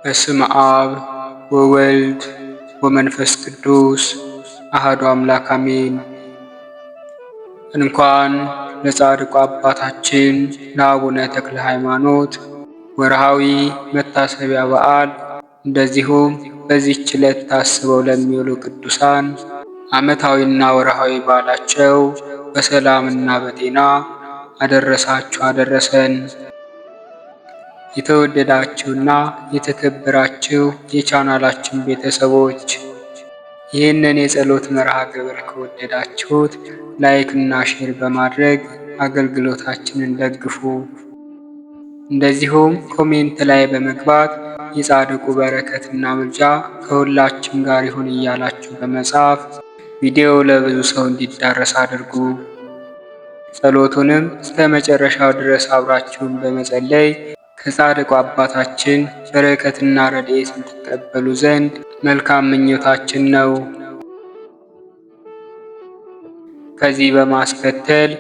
በስመ አብ ወወልድ ወመንፈስ ቅዱስ አሐዱ አምላክ አሜን። እንኳን ለጻድቁ አባታችን ለአቡነ ተክለ ሃይማኖት ወርሃዊ መታሰቢያ በዓል እንደዚሁም በዚህች ዕለት ታስበው ለሚውሉ ቅዱሳን ዓመታዊና ወርሃዊ በዓላቸው በሰላምና በጤና አደረሳችሁ አደረሰን። የተወደዳችሁና የተከበራችሁ የቻናላችን ቤተሰቦች ይህንን የጸሎት መርሃ ግብር ከወደዳችሁት ላይክ እና ሼር በማድረግ አገልግሎታችንን ደግፉ። እንደዚሁም ኮሜንት ላይ በመግባት የጻድቁ በረከትና ምልጃ ከሁላችን ጋር ይሁን እያላችሁ በመጻፍ ቪዲዮ ለብዙ ሰው እንዲዳረስ አድርጉ። ጸሎቱንም እስከ መጨረሻው ድረስ አብራችሁን በመጸለይ ከጻድቁ አባታችን በረከትና ረድኤት እንድትቀበሉ ዘንድ መልካም ምኞታችን ነው። ከዚህ በማስከተል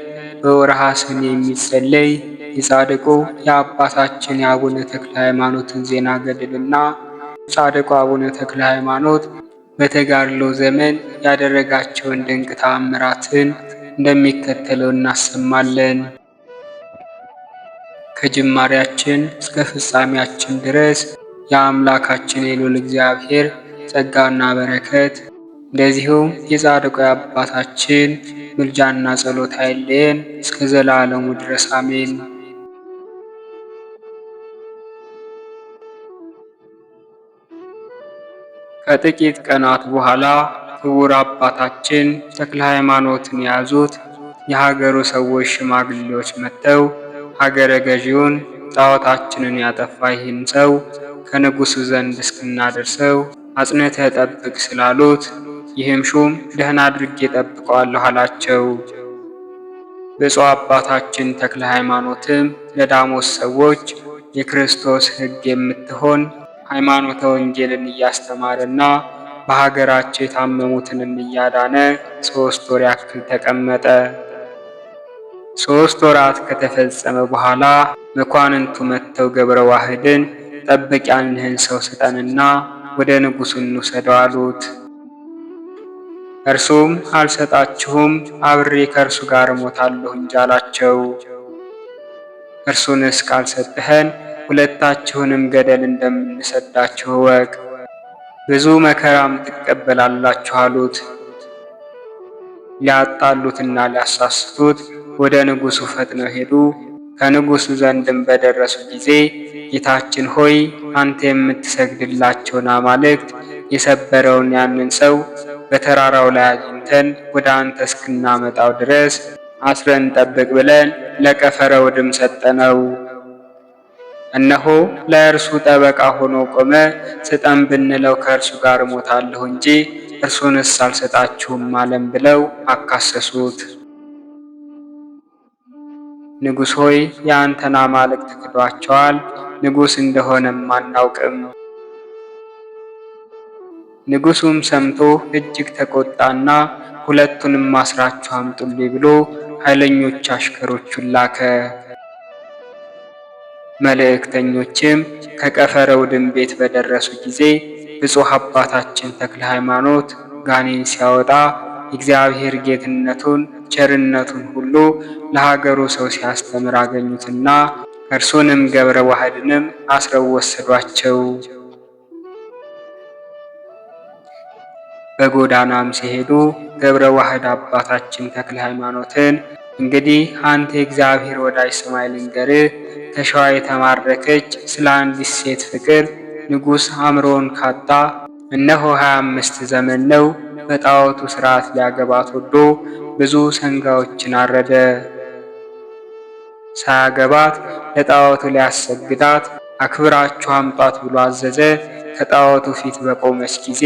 በወርሃ ሰኔ የሚጸለይ የጻድቁ የአባታችን የአቡነ ተክለ ሃይማኖትን ዜና ገድልና ጻድቁ አቡነ ተክለ ሃይማኖት በተጋድሎ ዘመን ያደረጋቸውን ድንቅ ተአምራትን እንደሚከተለው እናሰማለን። ከጅማሬያችን እስከ ፍጻሜያችን ድረስ የአምላካችን የልዑል እግዚአብሔር ጸጋና በረከት እንደዚሁም የጻድቁ አባታችን ምልጃና ጸሎት አይለየን እስከ ዘላለሙ ድረስ አሜን። ከጥቂት ቀናት በኋላ ክቡር አባታችን ተክለ ሃይማኖትን የያዙት የሀገሩ ሰዎች ሽማግሌዎች መጥተው ሀገረ ገዢውን ጣዖታችንን ያጠፋ ይህን ሰው ከንጉሡ ዘንድ እስክናደርሰው አጽንተህ ጠብቅ ስላሉት ይህም ሹም ደህና አድርጌ ጠብቀዋለሁ አላቸው። ብፁዕ አባታችን ተክለ ሃይማኖትም ለዳሞስ ሰዎች የክርስቶስ ሕግ የምትሆን ሃይማኖተ ወንጌልን እያስተማረና በሀገራቸው የታመሙትንም እያዳነ 3 ወር ያክል ተቀመጠ። 3 ወራት ከተፈጸመ በኋላ መኳንንቱ መጥተው ገብረ ዋህድን ጠብቅ ያልንህን ሰው ስጠንና ወደ ንጉሡ እንውሰደው አሉት። እርሱም አልሰጣችሁም፣ አብሬ ከእርሱ ጋር እሞታለሁ እንጂ አላቸው። እርሱንስ ካልሰጠኸን ሁለታችሁንም ገደል እንደምንሰዳችሁ እወቅ፣ ብዙ መከራም ትቀበላላችሁ አሉት። ሊያጣሉትና ሊያሳስቱት ወደ ንጉሡ ፈጥነው ሄዱ። ከንጉሡ ዘንድም በደረሱ ጊዜ ጌታችን ሆይ አንተ የምትሰግድላቸውን አማልክት የሰበረውን ያንን ሰው በተራራው ላይ አግኝተን ወደ አንተ እስክናመጣው ድረስ አስረን ጠብቅ ብለን ለቀፈረው ድም ሰጠነው። እነሆ ለእርሱ ጠበቃ ሆኖ ቆመ። ስጠን ብንለው ከእርሱ ጋር እሞታለሁ እንጂ እርሱንስ አልሰጣችሁም አለም ብለው አካሰሱት። ንጉሥ ሆይ የአንተን አማልክት ክዷቸዋል፣ ንጉሥ እንደሆነም አናውቅም። ንጉሡም ሰምቶ እጅግ ተቆጣና ሁለቱንም አስራችሁ አምጡልኝ ብሎ ኃይለኞች አሽከሮቹን ላከ። መልእክተኞችም ከቀፈረው ድም ቤት በደረሱ ጊዜ ብፁዕ አባታችን ተክለ ሃይማኖት ጋኔን ሲያወጣ እግዚአብሔር ጌትነቱን ቸርነቱን ሁሉ ለሀገሩ ሰው ሲያስተምር አገኙትና እርሱንም ገብረ ዋህድንም አስረው ወሰዷቸው። በጎዳናም ሲሄዱ ገብረ ዋህድ አባታችን ተክለ ሃይማኖትን እንግዲህ አንተ የእግዚአብሔር ወዳጅ ስማኝ ልንገርህ፣ ከሸዋ የተማረከች ስለ አንዲት ሴት ፍቅር ንጉሥ አእምሮውን ካጣ እነሆ 25 ዘመን ነው። በጣዖቱ ሥርዓት ሊያገባት ወዶ ብዙ ሰንጋዎችን አረደ። ሳያገባት ለጣዖቱ ሊያሰግዳት አክብራችሁ አምጧት ብሎ አዘዘ። ከጣዖቱ ፊት በቆመች ጊዜ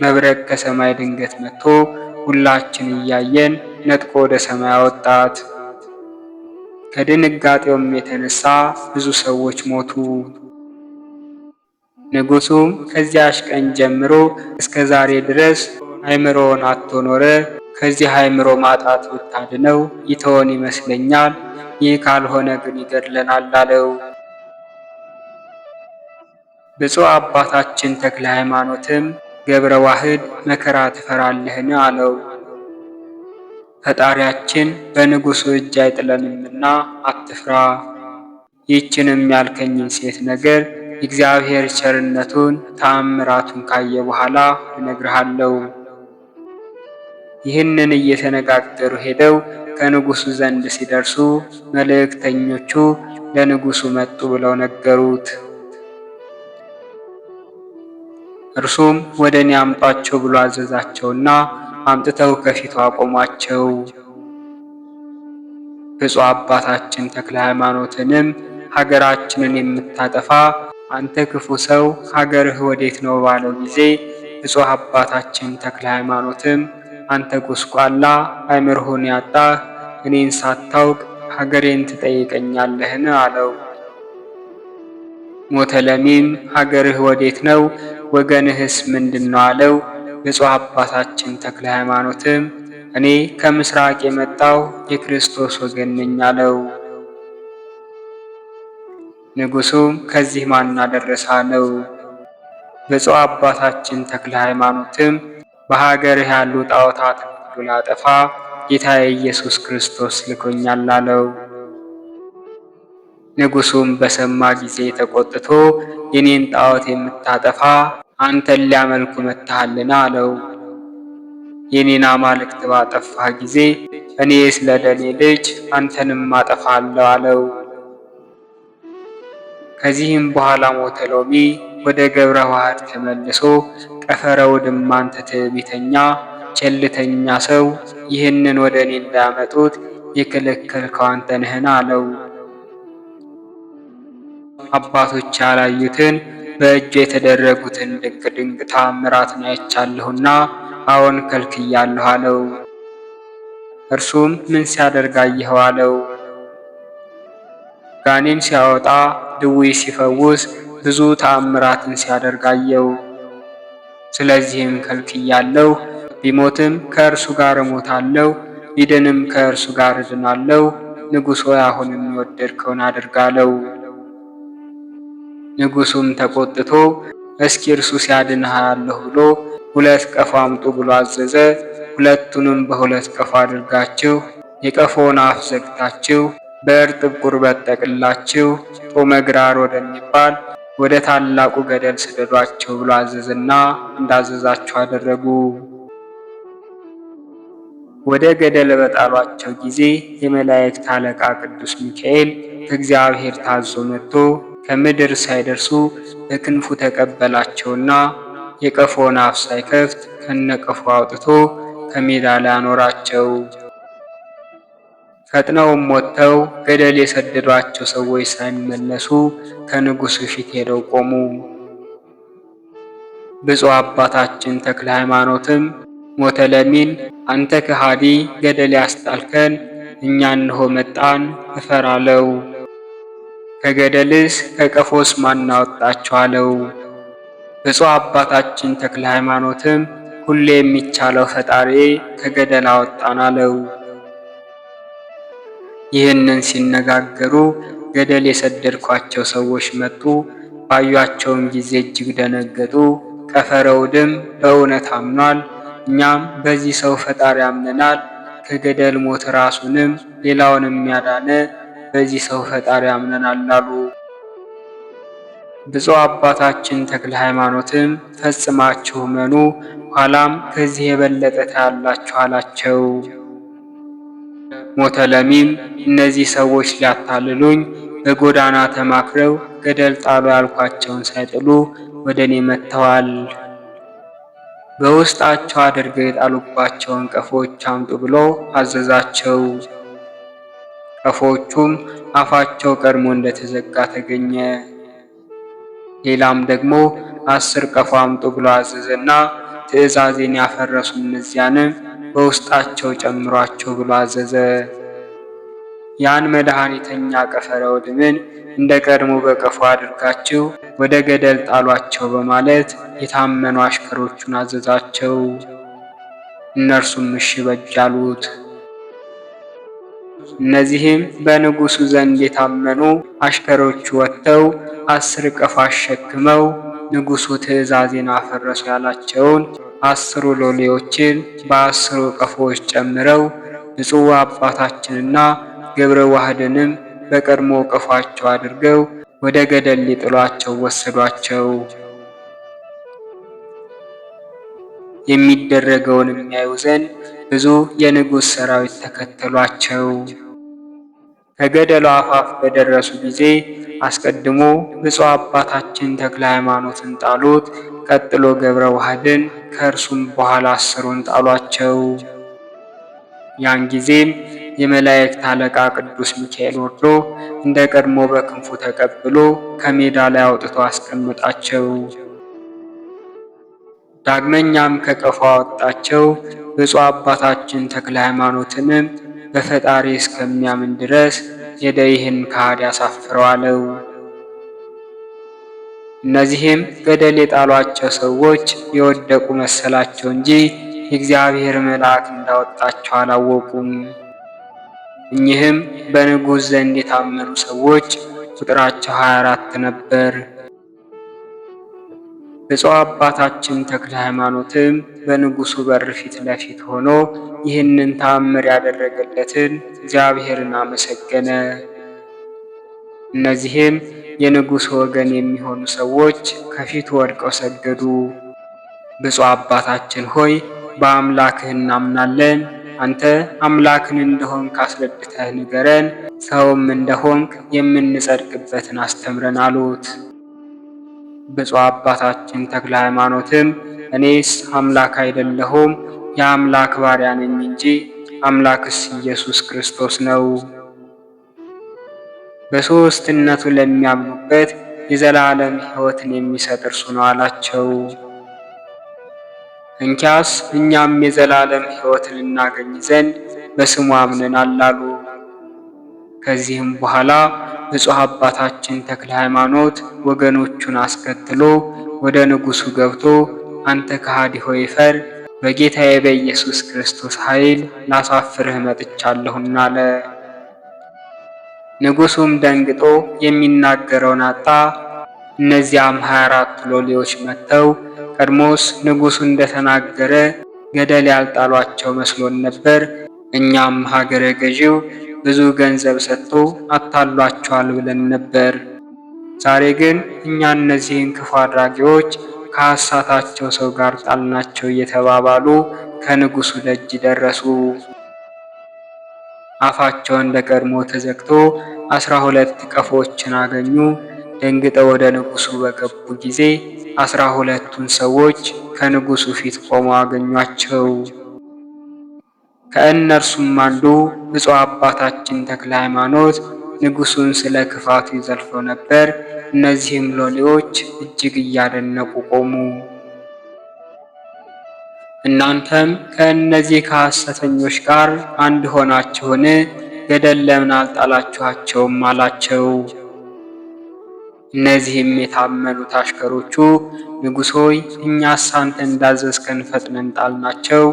መብረቅ ከሰማይ ድንገት መጥቶ ሁላችን እያየን ነጥቆ ወደ ሰማይ አወጣት። ከድንጋጤውም የተነሳ ብዙ ሰዎች ሞቱ። ንጉሡም ከዚያች ቀን ጀምሮ እስከ ዛሬ ድረስ አእምሮውን አጥቶ ኖረ። ከዚህ አእምሮ ማጣት ብታድነው ይተወን ይመስለኛል፣ ይህ ካልሆነ ግን ይገድለናል አለው። ብፁዕ አባታችን ተክለ ሃይማኖትም ገብረ ዋህድ መከራ ትፈራለህን? አለው። ፈጣሪያችን በንጉሡ እጅ አይጥለንምና አትፍራ። ይህችንም ያልከኝን ሴት ነገር እግዚአብሔር ቸርነቱን ተአምራቱን ካየ በኋላ እነግርሃለሁ። ይህንን እየተነጋገሩ ሄደው ከንጉሡ ዘንድ ሲደርሱ መልእክተኞቹ ለንጉሡ መጡ ብለው ነገሩት። እርሱም ወደ እኔ አምጧቸው ብሎ አዘዛቸውና አምጥተው ከፊቱ አቆሟቸው። ብፁዕ አባታችን ተክለ ሃይማኖትንም ሀገራችንን የምታጠፋ አንተ ክፉ ሰው ሀገርህ ወዴት ነው ባለው ጊዜ ብፁዕ አባታችን ተክለ ሃይማኖትም አንተ ጉስቋላ አእምሮህን ያጣህ እኔን ሳታውቅ ሀገሬን ትጠይቀኛለህን? አለው። ሞተለሚም ሀገርህ ወዴት ነው ወገንህስ ምንድን ነው? አለው። ብፁዕ አባታችን ተክለ ሃይማኖትም እኔ ከምስራቅ የመጣው የክርስቶስ ወገን ነኝ አለው። ንጉሡም ከዚህ ማን አደረሰ? አለው። ብፁዕ አባታችን ተክለ ሃይማኖትም በሀገርህ ያሉ ጣዖታትን ሁሉ ላጠፋ ጌታዬ ኢየሱስ ክርስቶስ ልኮኛል አለው። ንጉሡም በሰማ ጊዜ ተቆጥቶ የኔን ጣዖት የምታጠፋ አንተን ሊያመልኩ መጥተሃልን? አለው። የኔን አማልክት ባጠፋህ ጊዜ እኔ ስለ ደኔ ልጅ አንተንም አጠፋለሁ አለው። ከዚህም በኋላ ሞተሎሚ ወደ ገብረ ዋህድ ተመልሶ ቀፈረ ውድማ አንተ ትዕቢተኛ ቸልተኛ ሰው ይህንን ወደ እኔ እንዳያመጡት የከለከልከው አንተ ነህን? አለው። አባቶች ያላዩትን በእጁ የተደረጉትን ድንቅ ድንቅ ተአምራትን አይቻለሁና አዎን ከልክያለሁ አለው። እርሱም ምን ሲያደርግ አየኸው? አለው። ጋኔን ሲያወጣ ድውይ ሲፈውስ ብዙ ተአምራትን ሲያደርግ አየው። ስለዚህም ከልክያለሁ። ቢሞትም ከእርሱ ጋር እሞታለሁ፣ ቢድንም ከእርሱ ጋር እድናለሁ። ንጉሥ ሆይ አሁን የሚወደድከውን አድርጋለው። ንጉሡም ተቆጥቶ እስኪ እርሱ ሲያድንህ አያለሁ ብሎ 2 ቀፎ አምጡ ብሎ አዘዘ። ሁለቱንም በ2 ቀፎ አድርጋችሁ የቀፎውን አፍ ዘግታችሁ በእርጥብ ቁርበት ጠቅላችሁ ጦመ ግራር ወደሚባል ወደ ታላቁ ገደል ስደዷቸው ብሎ አዘዘና እንዳዘዛቸው አደረጉ። ወደ ገደል በጣሏቸው ጊዜ የመላእክት አለቃ ቅዱስ ሚካኤል ከእግዚአብሔር ታዞ መጥቶ ከምድር ሳይደርሱ በክንፉ ተቀበላቸውና የቀፎውን አፍ ሳይከፍት ከነቀፎ አውጥቶ ከሜዳ ላይ አኖራቸው። ፈጥነውም ወጥተው ገደል የሰደዷቸው ሰዎች ሳይመለሱ ከንጉሡ ፊት ሄደው ቆሙ። ብፁዕ አባታችን ተክለ ሃይማኖትም ሞተለሚን አንተ ከሃዲ ገደል ያስጣልከን እኛ እንሆ መጣን እፈር አለው። ከገደልስ ከቀፎስ ማን አወጣቸው? አለው። ብፁዕ አባታችን ተክለ ሃይማኖትም ሁሌ የሚቻለው ፈጣሪ ከገደል አወጣን አለው። ይህንን ሲነጋገሩ ገደል የሰደድኳቸው ሰዎች መጡ። ባዩአቸውም ጊዜ እጅግ ደነገጡ። ቀፈረ ውድም በእውነት አምኗል፣ እኛም በዚህ ሰው ፈጣሪ አምነናል። ከገደል ሞት ራሱንም ሌላውንም ያዳነ በዚህ ሰው ፈጣሪ አምነናል አሉ። ብፁዕ አባታችን ተክለ ሃይማኖትም ፈጽማችሁ መኑ፣ ኋላም ከዚህ የበለጠ ታያላችሁ አላቸው። ሞተለሚም እነዚህ ሰዎች ሊያታልሉኝ በጎዳና ተማክረው ገደል ጣሉ ያልኳቸውን ሳይጥሉ ወደ እኔ መጥተዋል። በውስጣቸው አድርገው የጣሉባቸውን ቀፎዎች አምጡ ብሎ አዘዛቸው። ቀፎዎቹም አፋቸው ቀድሞ እንደተዘጋ ተገኘ። ሌላም ደግሞ 10 ቀፎ አምጡ ብሎ አዘዘና ትእዛዜን ያፈረሱ እነዚያንም በውስጣቸው ጨምሯቸው ብሎ አዘዘ። ያን መድኃኒተኛ ቀፈረ ውድምን እንደ ቀድሞ በቀፎ አድርጋችሁ ወደ ገደል ጣሏቸው በማለት የታመኑ አሽከሮቹን አዘዛቸው። እነርሱም እሺ በጅ አሉት። እነዚህም በንጉሡ ዘንድ የታመኑ አሽከሮቹ ወጥተው 10 ቀፎ አሸክመው ንጉሡ ትእዛዜን አፈረሱ ያላቸውን 10 ሎሌዎችን በ10 ቀፎዎች ጨምረው ብፁዕ አባታችንና ገብረ ዋህድንም በቀድሞ ቀፏቸው አድርገው ወደ ገደል ሊጥሏቸው ወሰዷቸው። የሚደረገውን የሚያዩ ዘንድ ብዙ የንጉሥ ሰራዊት ተከተሏቸው። ከገደሉ አፋፍ በደረሱ ጊዜ አስቀድሞ ብፁዕ አባታችን ተክለ ሃይማኖትን ጣሉት። ቀጥሎ ገብረ ዋህድን፣ ከእርሱም በኋላ 10ሩን ጣሏቸው። ያን ጊዜም የመላእክት አለቃ ቅዱስ ሚካኤል ወርዶ እንደ ቀድሞ በክንፉ ተቀብሎ ከሜዳ ላይ አውጥቶ አስቀመጣቸው። ዳግመኛም ከቀፎ አወጣቸው። ብፁዕ አባታችን ተክለ ሃይማኖትንም በፈጣሪ እስከሚያምን ድረስ ሄደ ይህን ከሃዲ አሳፍረው አለው። እነዚህም ገደል የጣሏቸው ሰዎች የወደቁ መሰላቸው እንጂ የእግዚአብሔር መልአክ እንዳወጣቸው አላወቁም። እኚህም በንጉሥ ዘንድ የታመኑ ሰዎች ቁጥራቸው 24 ነበር። ብፁዕ አባታችን ተክለ ሃይማኖትም በንጉሡ በር ፊት ለፊት ሆኖ ይህንን ተአምር ያደረገለትን እግዚአብሔርን አመሰገነ። እነዚህም የንጉሥ ወገን የሚሆኑ ሰዎች ከፊቱ ወድቀው ሰገዱ። ብፁዕ አባታችን ሆይ በአምላክህ እናምናለን። አንተ አምላክን እንደሆንክ አስረድተህ ንገረን፣ ሰውም እንደሆንክ የምንጸድቅበትን አስተምረን አሉት። ብፁዕ አባታችን ተክለ ሃይማኖትም እኔስ አምላክ አይደለሁም የአምላክ ባሪያ ነኝ እንጂ አምላክስ ኢየሱስ ክርስቶስ ነው። በሦስትነቱ ለሚያምኑበት የዘላለም ሕይወትን የሚሰጥ እርሱ ነው አላቸው። እንኪያስ እኛም የዘላለም ሕይወትን እናገኝ ዘንድ በስሙ አምነናል አሉ። ከዚህም በኋላ ብፁዕ አባታችን ተክለ ሃይማኖት ወገኖቹን አስከትሎ ወደ ንጉሡ ገብቶ አንተ ከሃዲ ሆይ ፈር፣ በጌታዬ በኢየሱስ ክርስቶስ ኃይል ላሳፍርህ መጥቻለሁና አለ። ንጉሡም ደንግጦ የሚናገረውን አጣ። እነዚያም 24 ሎሌዎች መጥተው ቀድሞስ ንጉሡ እንደተናገረ ገደል ያልጣሏቸው መስሎን ነበር። እኛም ሀገረ ገዢው ብዙ ገንዘብ ሰጥቶ አታሏቸዋል ብለን ነበር። ዛሬ ግን እኛ እነዚህን ክፉ አድራጊዎች ከሐሳታቸው ሰው ጋር ጣልናቸው እየተባባሉ ከንጉሡ ደጅ ደረሱ። አፋቸው እንደ ቀድሞ ተዘግቶ 12 ቀፎችን አገኙ። ደንግጠው ወደ ንጉሡ በገቡ ጊዜ 12ቱን ሰዎች ከንጉሡ ፊት ቆመው አገኟቸው። ከእነርሱም አንዱ ብፁዕ አባታችን ተክለ ሃይማኖት ንጉሡን ስለ ክፋቱ ይዘልፈው ነበር። እነዚህም ሎሌዎች እጅግ እያደነቁ ቆሙ። እናንተም ከእነዚህ ከሐሰተኞች ጋር አንድ ሆናችሁን? ገደል ለምን አልጣላችኋቸውም? አላቸው። እነዚህም የታመኑት አሽከሮቹ ንጉሥ ሆይ እኛስ አንተ እንዳዘዝከን ፈጥነን ጣልናቸው፣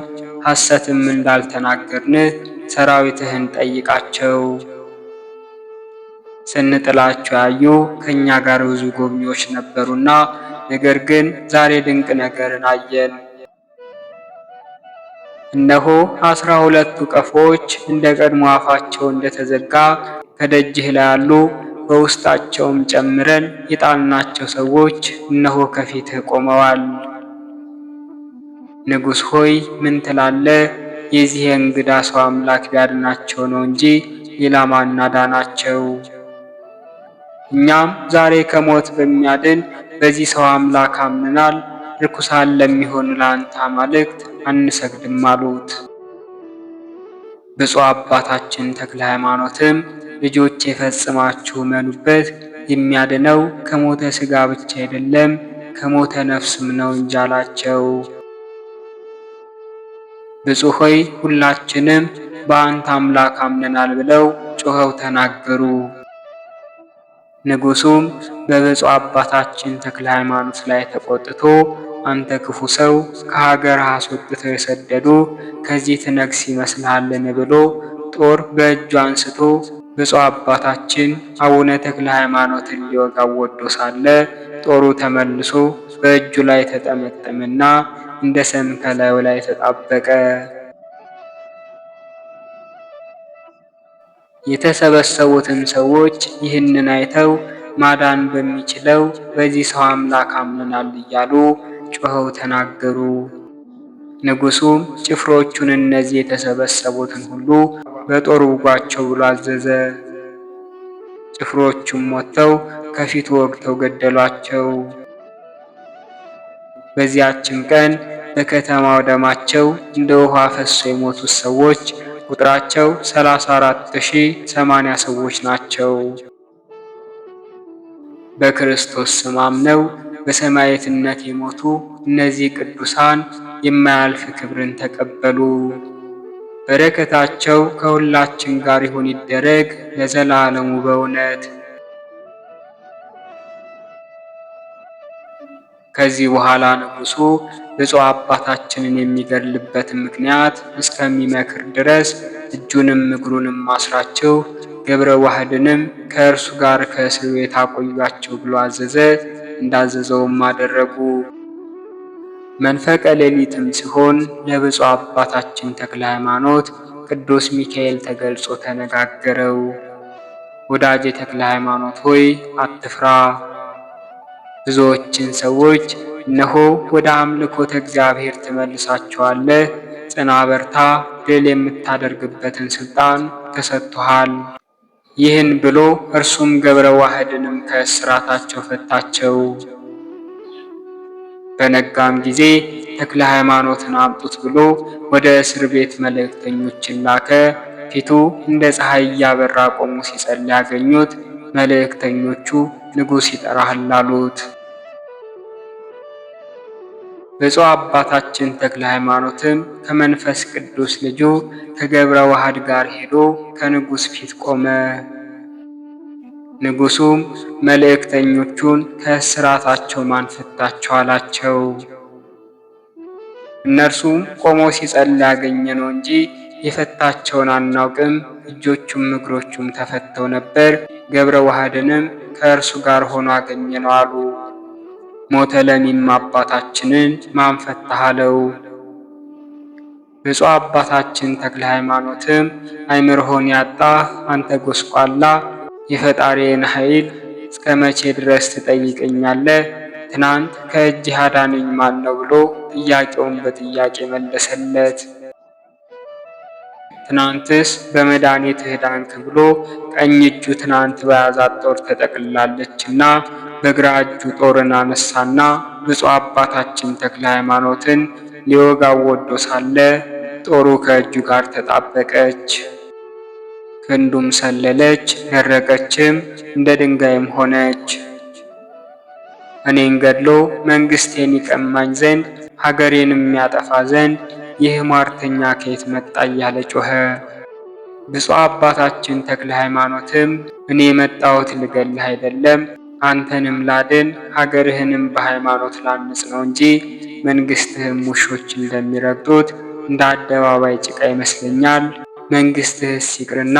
ሐሰትም እንዳልተናገርን ሰራዊትህን ጠይቃቸው። ስንጥላቸው ያዩ ከእኛ ጋር ብዙ ጎብኚዎች ነበሩና፣ ነገር ግን ዛሬ ድንቅ ነገርን አየን። እነሆ 12ቱ ቀፎዎች እንደ ቀድሞ አፋቸው እንደተዘጋ ከደጅህ ላይ አሉ። በውስጣቸውም ጨምረን የጣልናቸው ሰዎች እነሆ ከፊትህ ቆመዋል። ንጉሥ ሆይ ምን ትላለህ? የዚህ እንግዳ ሰው አምላክ ቢያድናቸው ነው እንጂ ሌላ ማን አዳናቸው? እኛም ዛሬ ከሞት በሚያድን በዚህ ሰው አምላክ አምነናል። ርኩሳን ለሚሆኑ ለአንተ አማልክት አንሰግድም አሉት። ብፁዕ አባታችን ተክለ ሃይማኖትም ልጆቼ ፈጽማችሁ እመኑበት፣ የሚያድነው ከሞተ ሥጋ ብቻ አይደለም ከሞተ ነፍስም ነው እንጂ አላቸው። ብፁዕ ሆይ ሁላችንም በአንተ አምላክ አምነናል ብለው ጮኸው ተናገሩ። ንጉሡም በብፁዕ አባታችን ተክለ ሃይማኖት ላይ ተቆጥቶ አንተ ክፉ ሰው ከሀገር አስወጥተው የሰደዱ ከዚህ ትነግስ ይመስልሃልን? ብሎ ጦር በእጁ አንስቶ ብፁዕ አባታችን አቡነ ተክለ ሃይማኖትን ሊወጋው ወዶ ሳለ ጦሩ ተመልሶ በእጁ ላይ ተጠመጠመና እንደ ሰም ከላዩ ላይ ተጣበቀ። የተሰበሰቡትን ሰዎች ይህንን አይተው ማዳን በሚችለው በዚህ ሰው አምላክ አምነናል እያሉ ጮኸው ተናገሩ። ንጉሡም ጭፍሮቹን እነዚህ የተሰበሰቡትን ሁሉ በጦር ውጓቸው ብሎ አዘዘ። ጭፍሮቹም ወጥተው ከፊቱ ወግተው ገደሏቸው። በዚያችም ቀን በከተማው ደማቸው እንደ ውሃ ፈሶ የሞቱት ሰዎች ቁጥራቸው 34,080 ሰዎች ናቸው። በክርስቶስ ስም አምነው በሰማዕትነት የሞቱ እነዚህ ቅዱሳን የማያልፍ ክብርን ተቀበሉ። በረከታቸው ከሁላችን ጋር ይሁን ይደረግ ለዘላለሙ በእውነት። ከዚህ በኋላ ንጉሡ ብፁዕ አባታችንን የሚገድልበትን ምክንያት እስከሚመክር ድረስ እጁንም እግሩንም አስራችሁ ገብረ ዋህድንም ከእርሱ ጋር ከእስር ቤት አቆዩአቸው ብሎ አዘዘ። እንዳዘዘውም አደረጉ። መንፈቀ ሌሊትም ሲሆን ለብፁዕ አባታችን ተክለ ሃይማኖት ቅዱስ ሚካኤል ተገልጾ ተነጋገረው። ወዳጄ ተክለ ሃይማኖት ሆይ አትፍራ። ብዙዎችን ሰዎች እነሆ ወደ አምልኮተ እግዚአብሔር ትመልሳቸዋለህ፣ ጽና፣ በርታ፣ ድል የምታደርግበትን ሥልጣን ተሰጥቶሃል። ይህን ብሎ እርሱም ገብረ ዋህድንም ከእስራታቸው ፈታቸው። በነጋም ጊዜ ተክለ ሃይማኖትን አምጡት ብሎ ወደ እስር ቤት መልእክተኞችን ላከ። ፊቱ እንደ ፀሐይ እያበራ ቆሞ ሲጸልይ ያገኙት። መልእክተኞቹ ንጉሥ ይጠራሃል አሉት። ብፁዕ አባታችን ተክለ ሃይማኖትም ከመንፈስ ቅዱስ ልጁ ከገብረ ዋህድ ጋር ሄዶ ከንጉሥ ፊት ቆመ። ንጉሡም መልእክተኞቹን ከእስራታቸው ማን ፈታቸው አላቸው። እነርሱም ቆሞ ሲጸልይ ያገኘነው እንጂ የፈታቸውን አናውቅም፣ እጆቹም እግሮቹም ተፈተው ነበር። ገብረ ዋህድንም ከእርሱ ጋር ሆኖ አገኘነው አሉ። ሞተ ለሚም አባታችንን ማን ፈታህ አለው። ብፁዕ አባታችን ተክለ ሃይማኖትም አይምሮህን ያጣህ አንተ ጎስቋላ፣ የፈጣሪን ኃይል እስከ መቼ ድረስ ትጠይቀኛለህ? ትናንት ከእጅህ አዳነኝ ማን ነው ብሎ ጥያቄውን በጥያቄ መለሰለት። ትናንትስ በመድኃኒትህ ዳንክ ብሎ ቀኝ እጁ ትናንት በያዛት ጦር ተጠቅልላለችና በግራ እጁ ጦርን አነሳና ብፁዕ አባታችን ተክለ ሃይማኖትን ሊወጋው ወዶ ሳለ ጦሩ ከእጁ ጋር ተጣበቀች። ክንዱም ሰለለች፣ ደረቀችም፣ እንደ ድንጋይም ሆነች። እኔን ገድሎ መንግሥቴን ይቀማኝ ዘንድ ሀገሬንም ያጠፋ ዘንድ ይህ ሟርተኛ ከየት መጣ እያለ ጮኸ። ብፁዕ አባታችን ተክለ ሃይማኖትም እኔ የመጣሁት ልገልህ አይደለም፣ አንተንም ላድን ሀገርህንም በሃይማኖት ላንጽ ነው እንጂ መንግሥትህም ውሾች እንደሚረግጡት እንደ አደባባይ ጭቃ ይመስለኛል። መንግሥትህስ ይቅርና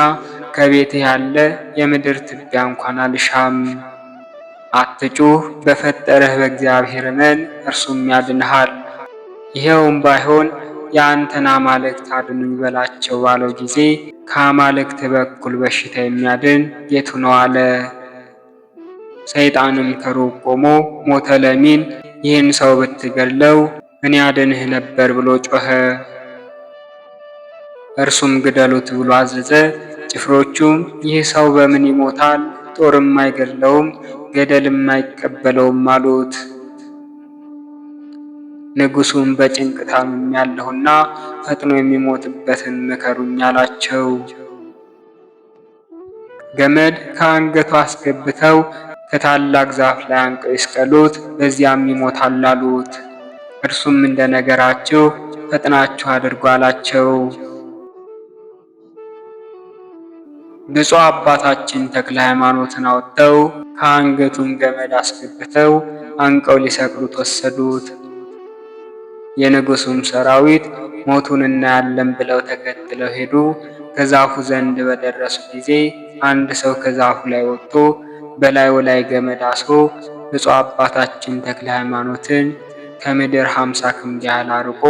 ከቤትህ ያለ የምድር ትቢያ እንኳን አልሻም። አትጩህ፣ በፈጠረህ በእግዚአብሔር እመን፣ እርሱም ያድንሃል። ይኸውም ባይሆን የአንተን አማልክት አድኑኝ በላቸው ባለው ጊዜ ከአማልክት በኩል በሽታ የሚያድን የቱ ነው አለ። ሰይጣንም ከሩቅ ቆሞ ሞተ ለሚን ይህን ሰው ብትገድለው እኔ አድንህ ነበር ብሎ ጮኸ። እርሱም ግደሉት ብሎ አዘዘ። ጭፍሮቹም ይህ ሰው በምን ይሞታል? ጦርም አይገድለውም፣ ገደልም አይቀበለውም አሉት። ንጉሡም በጭንቅ ታምሜያለሁና ፈጥኖ የሚሞትበትን ምከሩኝ አላቸው። ገመድ ከአንገቱ አስገብተው ከታላቅ ዛፍ ላይ አንቀው ይስቀሉት፣ በዚያም ይሞታል አሉት። እርሱም እንደ ነገራችሁ ፈጥናችሁ አድርጉ አላቸው። ብፁዕ አባታችን ተክለ ሃይማኖትን አወጥተው ከአንገቱም ገመድ አስገብተው አንቀው ሊሰቅሉት ወሰዱት። የንጉሡም ሰራዊት ሞቱን እናያለን ብለው ተከትለው ሄዱ። ከዛፉ ዘንድ በደረሱ ጊዜ አንድ ሰው ከዛፉ ላይ ወጥቶ በላዩ ላይ ገመድ አስሮ ብፁዕ አባታችን ተክለ ሃይማኖትን ከምድር 50 ክንድ ያህል አርቆ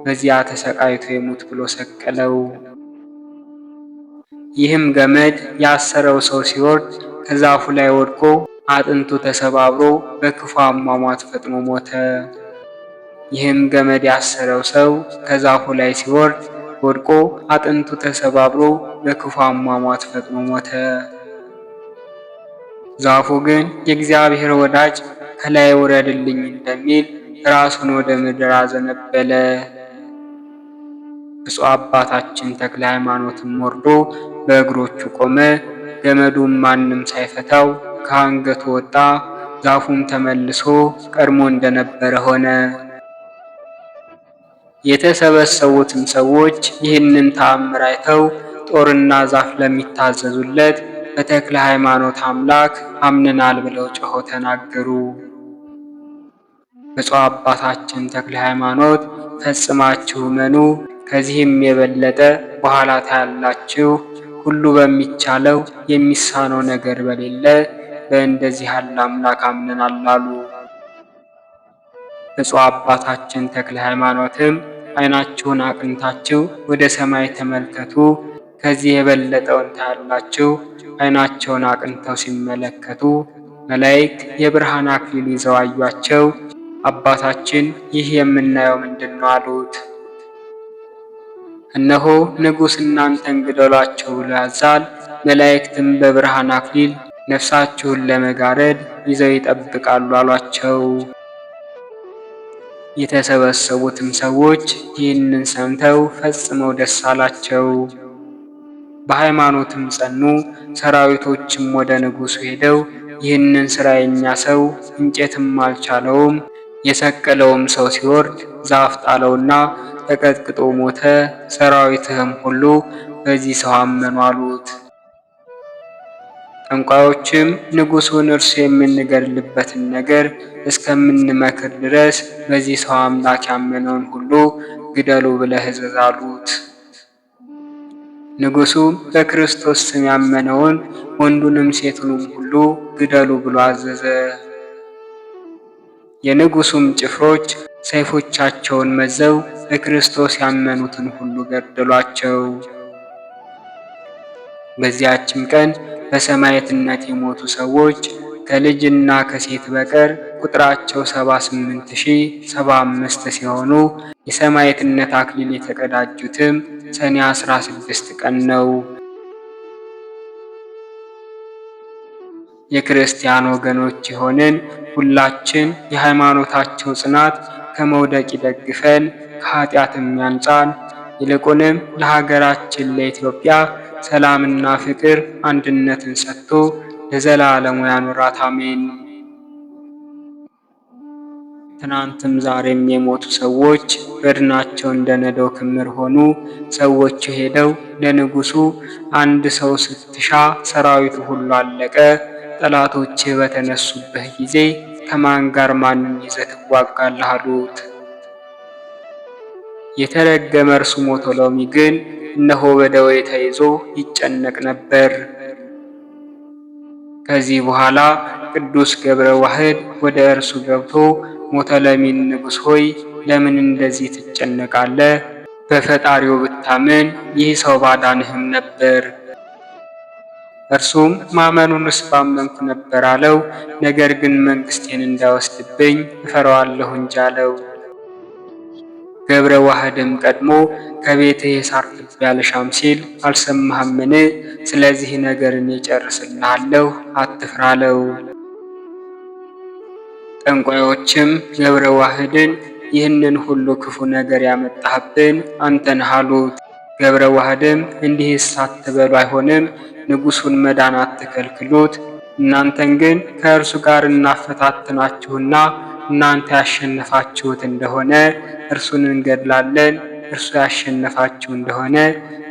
በዚያ ተሰቃይቶ ይሙት ብሎ ሰቀለው። ይህም ገመድ ያሰረው ሰው ሲወርድ ከዛፉ ላይ ወድቆ አጥንቱ ተሰባብሮ በክፉ አሟሟት ፈጥኖ ሞተ። ይህም ገመድ ያሰረው ሰው ከዛፉ ላይ ሲወርድ ወድቆ አጥንቱ ተሰባብሮ በክፉ አሟሟት ፈጥኖ ሞተ። ዛፉ ግን የእግዚአብሔር ወዳጅ ከላይ ውረድልኝ እንደሚል ራሱን ወደ ምድር አዘነበለ። ብፁዕ አባታችን ተክለ ሃይማኖትም ወርዶ በእግሮቹ ቆመ። ገመዱም ማንም ሳይፈታው ከአንገቱ ወጣ። ዛፉም ተመልሶ ቀድሞ እንደነበረ ሆነ። የተሰበሰቡትም ሰዎች ይህንን ተአምር አይተው ጦርና ዛፍ ለሚታዘዙለት በተክለ ሃይማኖት አምላክ አምነናል ብለው ጮኸው ተናገሩ። ብፁዕ አባታችን ተክለ ሃይማኖት ፈጽማችሁ እመኑ፣ ከዚህም የበለጠ በኋላ ታያላችሁ፣ ሁሉ በሚቻለው የሚሳነው ነገር በሌለ በእንደዚህ ያለ አምላክ አምነናል አሉ። ብፁዕ አባታችን ተክለ ሃይማኖትም ዓይናችሁን አቅንታችሁ ወደ ሰማይ ተመልከቱ፣ ከዚህ የበለጠውን ታያላችሁ። ዓይናቸውን አቅንተው ሲመለከቱ መላእክት የብርሃን አክሊል ይዘው አዩአቸው። አባታችን ይህ የምናየው ምንድን ነው አሉት። እነሆ ንጉሥ እናንተን ግደሏቸው ብሎ ያዛል። መላእክትም በብርሃን አክሊል ነፍሳችሁን ለመጋረድ ይዘው ይጠብቃሉ አሏቸው። የተሰበሰቡትም ሰዎች ይህንን ሰምተው ፈጽመው ደስ አላቸው። በሃይማኖትም ጸኑ። ሰራዊቶችም ወደ ንጉሡ ሄደው ይህንን ሥራ የኛ ሰው እንጨትም አልቻለውም፣ የሰቀለውም ሰው ሲወርድ ዛፍ ጣለውና ተቀጥቅጦ ሞተ፣ ሰራዊትህም ሁሉ በዚህ ሰው አመኑ አሉት። ጠንቋዮችም ንጉሡን እርሱ የምንገድልበትን ነገር እስከምንመክር ድረስ በዚህ ሰው አምላክ ያመነውን ሁሉ ግደሉ ብለህ እዘዝ አሉት። ንጉሡም በክርስቶስ ስም ያመነውን ወንዱንም ሴቱንም ሁሉ ግደሉ ብሎ አዘዘ። የንጉሡም ጭፍሮች ሰይፎቻቸውን መዘው በክርስቶስ ያመኑትን ሁሉ ገደሏቸው። በዚያችም ቀን በሰማዕትነት የሞቱ ሰዎች ከልጅና ከሴት በቀር ቁጥራቸው 78,075 ሲሆኑ የሰማዕትነት አክሊል የተቀዳጁትም ሰኔ 16 ቀን ነው። የክርስቲያን ወገኖች የሆንን ሁላችን የሃይማኖታቸው ጽናት ከመውደቅ ይደግፈን፣ ከኃጢአትም ያንጻን። ይልቁንም ለሀገራችን ለኢትዮጵያ ሰላምና ፍቅር አንድነትን ሰጥቶ ለዘላለሙ ያኑራት፣ አሜን። ትናንትም ዛሬም የሞቱ ሰዎች በድናቸው እንደ ነዶ ክምር ሆኑ። ሰዎቹ ሄደው ለንጉሡ አንድ ሰው ስትሻ ሰራዊቱ ሁሉ አለቀ፣ ጠላቶችህ በተነሱብህ ጊዜ ከማን ጋር ማንን ይዘህ ትዋጋለህ አሉት። የተረገመ እርሱ ሞቶሎሚ ግን እነሆ በደዌ ተይዞ ይጨነቅ ነበር። ከዚህ በኋላ ቅዱስ ገብረ ዋህድ ወደ እርሱ ገብቶ ሞቶሎሚን ንጉሥ ሆይ ለምን እንደዚህ ትጨነቃለህ? በፈጣሪው ብታምን ይህ ሰው ባዳንህም ነበር። እርሱም ማመኑንስ ባመንኩ ነበር አለው። ነገር ግን መንግስቴን እንዳይወስድብኝ እፈራዋለሁ እንጂ አለው። ገብረ ዋህድም ቀድሞ ከቤትህ የሳር ትቢያ ልሻም ሲል አልሰማህምን? ስለዚህ ነገር እኔ እጨርስልሃለሁ፣ አትፍራ አለው። ጠንቋዮችም ገብረ ዋህድን ይህንን ሁሉ ክፉ ነገር ያመጣህብን አንተ ነህ አሉት። ገብረ ዋህድም እንዲህስ አትበሉ፣ አይሆንም፣ ንጉሡን መዳን አትከልክሉት። እናንተን ግን ከእርሱ ጋር እናፈታትናችሁና እናንተ ያሸነፋችሁት እንደሆነ እርሱን እንገድላለን፣ እርሱ ያሸነፋችሁ እንደሆነ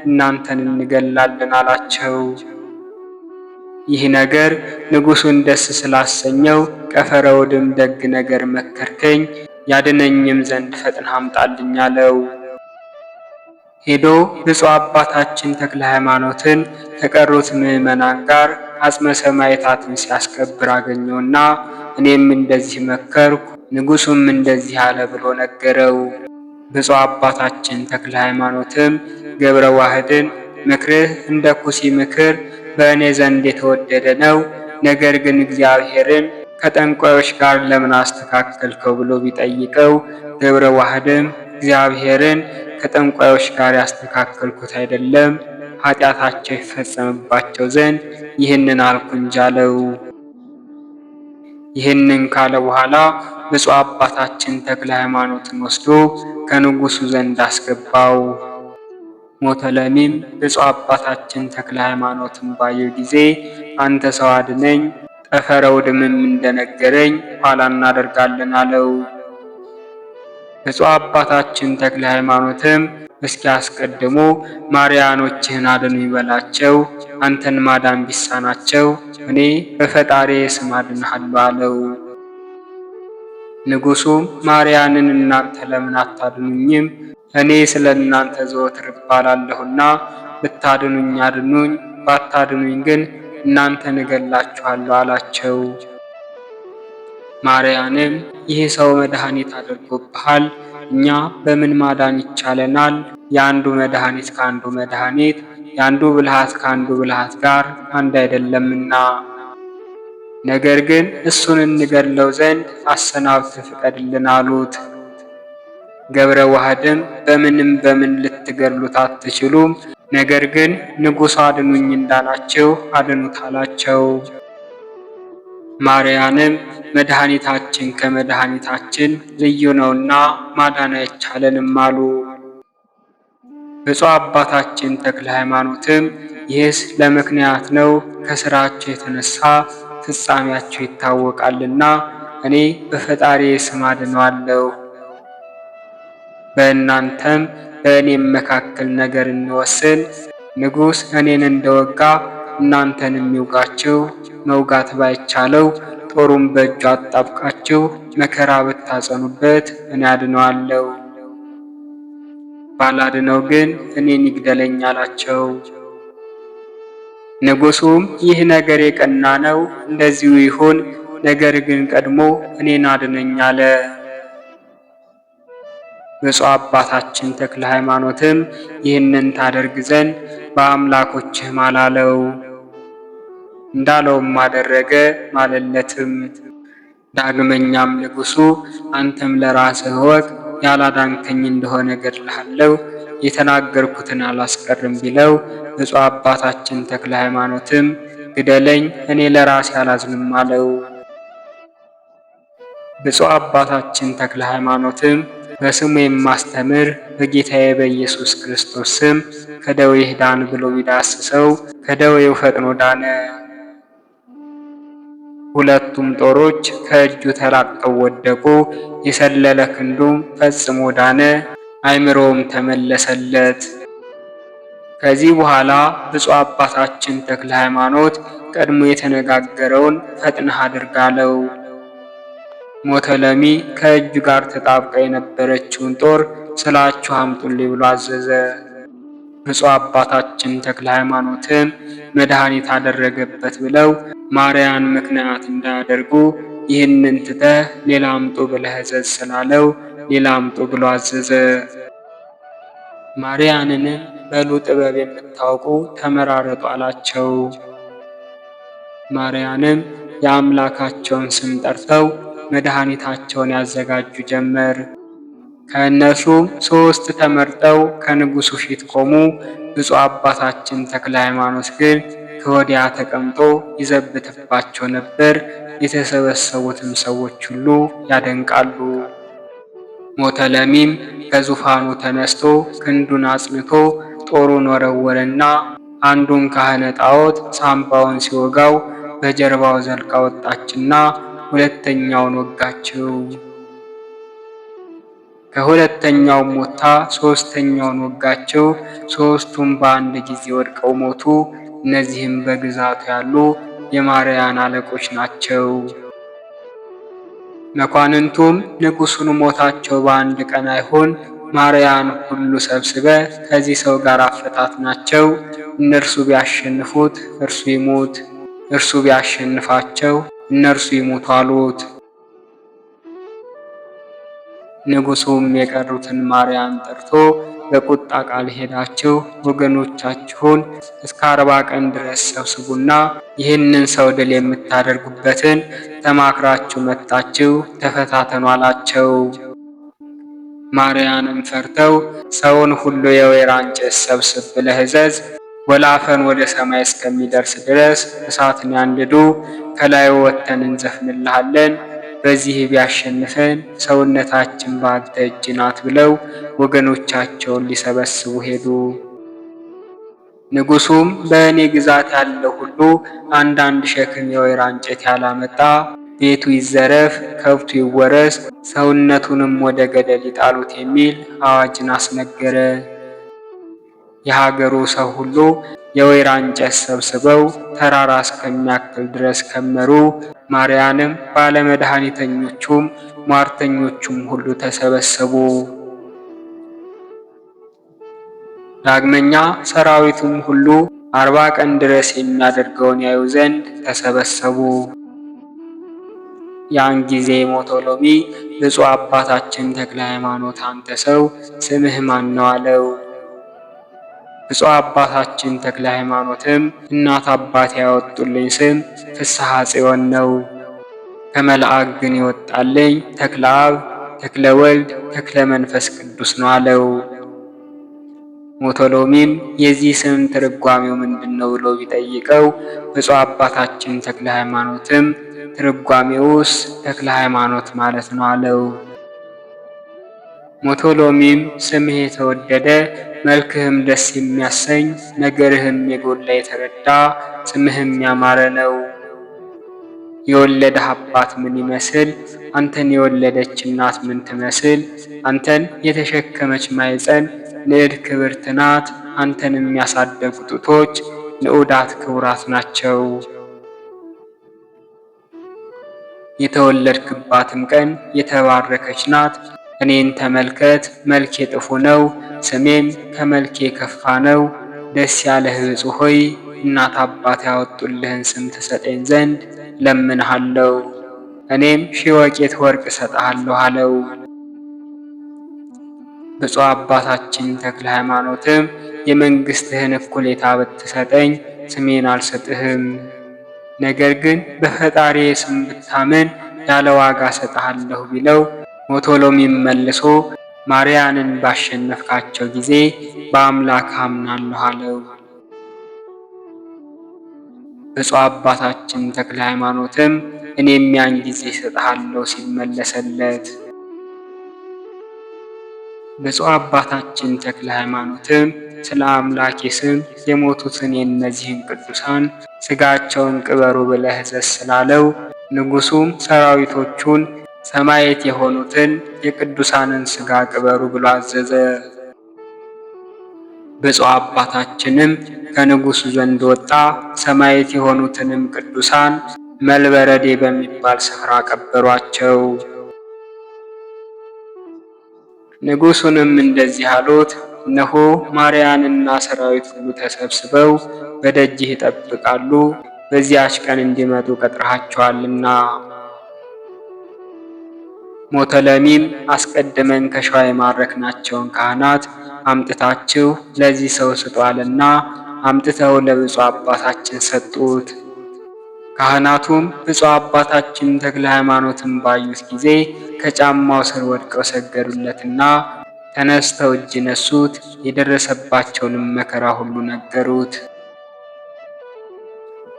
እናንተን እንገድላለን አላቸው። ይህ ነገር ንጉሡን ደስ ስላሰኘው ቀፈረውድም ደግ ነገር መከርከኝ፣ ያድነኝም ዘንድ ፈጥነህ አምጣልኝ አለው። ሄዶ ብፁዕ አባታችን ተክለ ሃይማኖትን ከቀሩት ምዕመናን ጋር አጽመ ሰማዕታትን ሲያስከብር አገኘውና እኔም እንደዚህ መከርኩ፣ ንጉሡም እንደዚህ አለ ብሎ ነገረው። ብፁዕ አባታችን ተክለ ሃይማኖትም ገብረ ዋህድን ምክርህ እንደ ኩሲ ምክር በእኔ ዘንድ የተወደደ ነው፣ ነገር ግን እግዚአብሔርን ከጠንቋዮች ጋር ለምን አስተካከልከው ብሎ ቢጠይቀው ገብረ ዋህድም እግዚአብሔርን ከጠንቋዮች ጋር ያስተካከልኩት አይደለም፣ ኃጢአታቸው ይፈጸምባቸው ዘንድ ይህንን አልኩ እንጂ አለው። ይህንን ካለ በኋላ ብፁዕ አባታችን ተክለ ሃይማኖትን ወስዶ ከንጉሡ ዘንድ አስገባው። ሞተለሚም ብፁዕ አባታችን ተክለ ሃይማኖትን ባየው ጊዜ አንተ ሰው አድነኝ፣ ጠፈረ ውድምም እንደነገረኝ ኋላ እናደርጋለን አለው። ብፁዕ አባታችን ተክለ ሃይማኖትም እስኪ አስቀድሞ ማርያኖችህን አድኑ ይበላቸው፣ አንተን ማዳን ቢሳናቸው እኔ በፈጣሪ ስም አድንሃለሁ አለው። ንጉሡም ማርያንን እናንተ ለምን አታድኑኝም? እኔ ስለ እናንተ ዘወትር እባላለሁና ብታድኑኝ አድኑኝ፣ ባታድኑኝ ግን እናንተን እገላችኋለሁ አላቸው። ማርያንም ይህ ሰው መድኃኒት አድርጎብሃል፣ እኛ በምን ማዳን ይቻለናል? የአንዱ መድኃኒት ከአንዱ መድኃኒት፣ የአንዱ ብልሃት ከአንዱ ብልሃት ጋር አንድ አይደለምና፣ ነገር ግን እሱን እንገድለው ዘንድ አሰናብተህ ፍቀድልን አሉት። ገብረ ዋህድም በምን ልትገድሉት አትችሉም፣ ነገር ግን ንጉሡ አድኑኝ እንዳላቸው አድኑት አላቸው። ማርያንም መድኃኒታችን ከመድኃኒታችን ልዩ ነውና ማዳን አይቻለንም አሉ። ብፁዕ አባታችን ተክለ ሃይማኖትም ይህስ ለምክንያት ነው፣ ከሥራቸው የተነሳ ፍጻሜያቸው ይታወቃልና እኔ በፈጣሪ ስም አድነዋለሁ። በእናንተም በእኔም መካከል ነገር እንወስን። ንጉሥ እኔን እንደወጋ እናንተን የሚውጋችሁ፣ መውጋት ባይቻለው ጦሩን በእጁ አጣብቃችሁ መከራ ብታጸኑበት እኔ አድነዋለሁ። ባላድነው ግን እኔን ይግደለኝ አላቸው። ንጉሡም ይህ ነገር የቀና ነው፣ እንደዚሁ ይሁን፣ ነገር ግን ቀድሞ እኔን አድነኝ አለ። ብፁዕ አባታችን ተክለ ሃይማኖትም ይህንን ታደርግ ዘንድ በአምላኮችህ ማል አለው። እንዳለውም አደረገ፣ ማለለትም። ዳግመኛም ንጉሡ አንተም ለራስህ እወቅ፣ ያላዳንከኝ እንደሆነ እገድልሃለሁ፣ የተናገርኩትን አላስቀርም ቢለው ብፁዕ አባታችን ተክለ ሃይማኖትም ግደለኝ፣ እኔ ለራሴ አላዝንም አለው። ብፁዕ አባታችን ተክለ ሃይማኖትም በስሙ የማስተምር በጌታዬ በኢየሱስ ክርስቶስ ስም ከደዌህ ዳን ብሎ ቢዳስሰው ከደዌው ፈጥኖ ዳነ። ሁለቱም ጦሮች ከእጁ ተላቀው ወደቁ። የሰለለ ክንዱም ፈጽሞ ዳነ፣ አእምሮውም ተመለሰለት። ከዚህ በኋላ ብፁዕ አባታችን ተክለ ሃይማኖት ቀድሞ የተነጋገረውን ፈጥነህ አድርግ አለው። ሞተለሚ ከእጁ ጋር ተጣብቃ የነበረችውን ጦር ስላችሁ አምጡልኝ ብሎ አዘዘ። ብፁዕ አባታችን ተክለ ሃይማኖትም መድኃኒት አደረገበት ብለው ማርያን ምክንያት እንዳያደርጉ ይህንን ትተህ ሌላ አምጡ ብለህ እዘዝ ስላለው ሌላ አምጡ ብሎ አዘዘ። ማርያንንም በሉ ጥበብ የምታውቁ ተመራረጡ አላቸው። ማርያንም የአምላካቸውን ስም ጠርተው መድኃኒታቸውን ያዘጋጁ ጀመር። ከእነሱም 3 ተመርጠው ከንጉሡ ፊት ቆሙ። ብፁዕ አባታችን ተክለ ሃይማኖት ግን ከወዲያ ተቀምጦ ይዘብትባቸው ነበር። የተሰበሰቡትም ሰዎች ሁሉ ያደንቃሉ። ሞተለሚም ከዙፋኑ ተነስቶ ክንዱን አጽንቶ ጦሩን ወረወረና አንዱን ካህነ ጣዖት ሳምባውን ሲወጋው በጀርባው ዘልቃ ወጣችና ሁለተኛውን ወጋችው። ከሁለተኛውም ሞታ ሶስተኛውን ወጋችው። ሶስቱም በአንድ ጊዜ ወድቀው ሞቱ። እነዚህም በግዛቱ ያሉ የማርያን አለቆች ናቸው። መኳንንቱም ንጉሡን ሞታቸው በአንድ ቀን አይሆን፣ ማርያን ሁሉ ሰብስበ ከዚህ ሰው ጋር አፈታትናቸው። እነርሱ ቢያሸንፉት እርሱ ይሙት፣ እርሱ ቢያሸንፋቸው እነርሱ ይሙቱ አሉት። ንጉሡም የቀሩትን ማርያን ጠርቶ በቁጣ ቃል ሄዳችሁ ወገኖቻችሁን እስከ 40 ቀን ድረስ ሰብስቡና ይህንን ሰው ድል የምታደርጉበትን ተማክራችሁ መጣችሁ ተፈታተኑ አላቸው። ማርያንም ፈርተው ሰውን ሁሉ የወይራ እንጨት ሰብስብ ብለህ እዘዝ፣ ወላፈን ወደ ሰማይ እስከሚደርስ ድረስ እሳትን ያንድዱ፣ ከላዩ ወጥተን እንዘፍንልሃለን፣ በዚህ ቢያሸንፈን ሰውነታችን በአንተ እጅ ናት ብለው ወገኖቻቸውን ሊሰበስቡ ሄዱ። ንጉሡም በእኔ ግዛት ያለው ሁሉ አንዳንድ ሸክም የወይራ እንጨት ያላመጣ ቤቱ ይዘረፍ፣ ከብቱ ይወረስ፣ ሰውነቱንም ወደ ገደል ይጣሉት የሚል አዋጅን አስነገረ። የሀገሩ ሰው ሁሉ የወይራ እንጨት ሰብስበው ተራራ እስከሚያክል ድረስ ከመሩ። ማርያንም ባለመድኃኒተኞቹም ሟርተኞቹም ሁሉ ተሰበሰቡ። ዳግመኛ ሰራዊቱም ሁሉ 40 ቀን ድረስ የሚያደርገውን ያዩ ዘንድ ተሰበሰቡ። ያን ጊዜ ሞቶሎሚ ብፁዕ አባታችን ተክለ ሃይማኖት አንተ ሰው ስምህ ማን ነው አለው። ብፁዕ አባታችን ተክለ ሃይማኖትም እናት አባት ያወጡልኝ ስም ፍስሐ ጽዮን ነው፣ ከመልአክ ግን ይወጣልኝ ተክለ አብ፣ ተክለ ወልድ፣ ተክለ መንፈስ ቅዱስ ነው አለው። ሞቶሎሚም የዚህ ስም ትርጓሜው ምንድን ነው ብሎ ቢጠይቀው ብፁዕ አባታችን ተክለ ሃይማኖትም ትርጓሜውስ ተክለ ሃይማኖት ማለት ነው አለው። ሞቶሎሚም ስምህ የተወደደ መልክህም ደስ የሚያሰኝ ነገርህም የጎላ የተረዳ ስምህም ያማረ ነው። የወለደህ አባት ምን ይመስል? አንተን የወለደች እናት ምን ትመስል? አንተን የተሸከመች ማኅፀን ንዕድ ክብርት ናት። አንተን የሚያሳደጉ ጡቶች ንዑዳት ክቡራት ናቸው። የተወለድክባትም ቀን የተባረከች ናት። እኔን ተመልከት፣ መልኬ ጥፉ ነው፣ ስሜም ከመልኬ የከፋ ነው። ደስ ያለህ ብፁዕ ሆይ እናት አባት ያወጡልህን ስም ትሰጠኝ ዘንድ ለምንሃለው፣ እኔም 1000 ወቄት ወርቅ እሰጥሃለሁ አለው። ብፁዕ አባታችን ተክለ ሃይማኖትም የመንግሥትህን እኩሌታ ብትሰጠኝ ስሜን አልሰጥህም፣ ነገር ግን በፈጣሪዬ ስም ብታምን ያለ ዋጋ እሰጥሃለሁ ቢለው፣ ሞቶሎሚም መልሶ ማርያንን ባሸነፍካቸው ጊዜ በአምላክ አምናለሁ አለው። ብፁዕ አባታችን ተክለ ሃይማኖትም እኔም ያን ጊዜ እሰጥሃለሁ ሲል መለሰለት። ብፁዕ አባታችን ተክለ ሃይማኖትም ስለ አምላኬ ስም የሞቱትን የእነዚህን ቅዱሳን ሥጋቸውን ቅበሩ ብለህ እዘዝ ስላለው፣ ንጉሡም ሰራዊቶቹን ሰማዕት የሆኑትን የቅዱሳንን ሥጋ ቅበሩ ብሎ አዘዘ። ብፁዕ አባታችንም ከንጉሡ ዘንድ ወጣ። ሰማዕት የሆኑትንም ቅዱሳን መልበረዴ በሚባል ስፍራ ቀበሯቸው። ንጉሡንም እንደዚህ አሉት፣ እነሆ ማርያንና ሰራዊት ሁሉ ተሰብስበው በደጅህ ይጠብቃሉ፣ በዚያች ቀን እንዲመጡ ቀጥረሃቸዋልና። ሞቶሎሚም አስቀድመን ከሸዋ የማረክናቸውን ካህናት አምጥታችሁ ለዚህ ሰው ስጧልና አምጥተው ለብፁዕ አባታችን ሰጡት። ካህናቱም ብፁዕ አባታችን ተክለ ሃይማኖትን ባዩት ጊዜ ከጫማው ስር ወድቀው ሰገዱለትና ተነስተው እጅ ነሱት። የደረሰባቸውንም መከራ ሁሉ ነገሩት።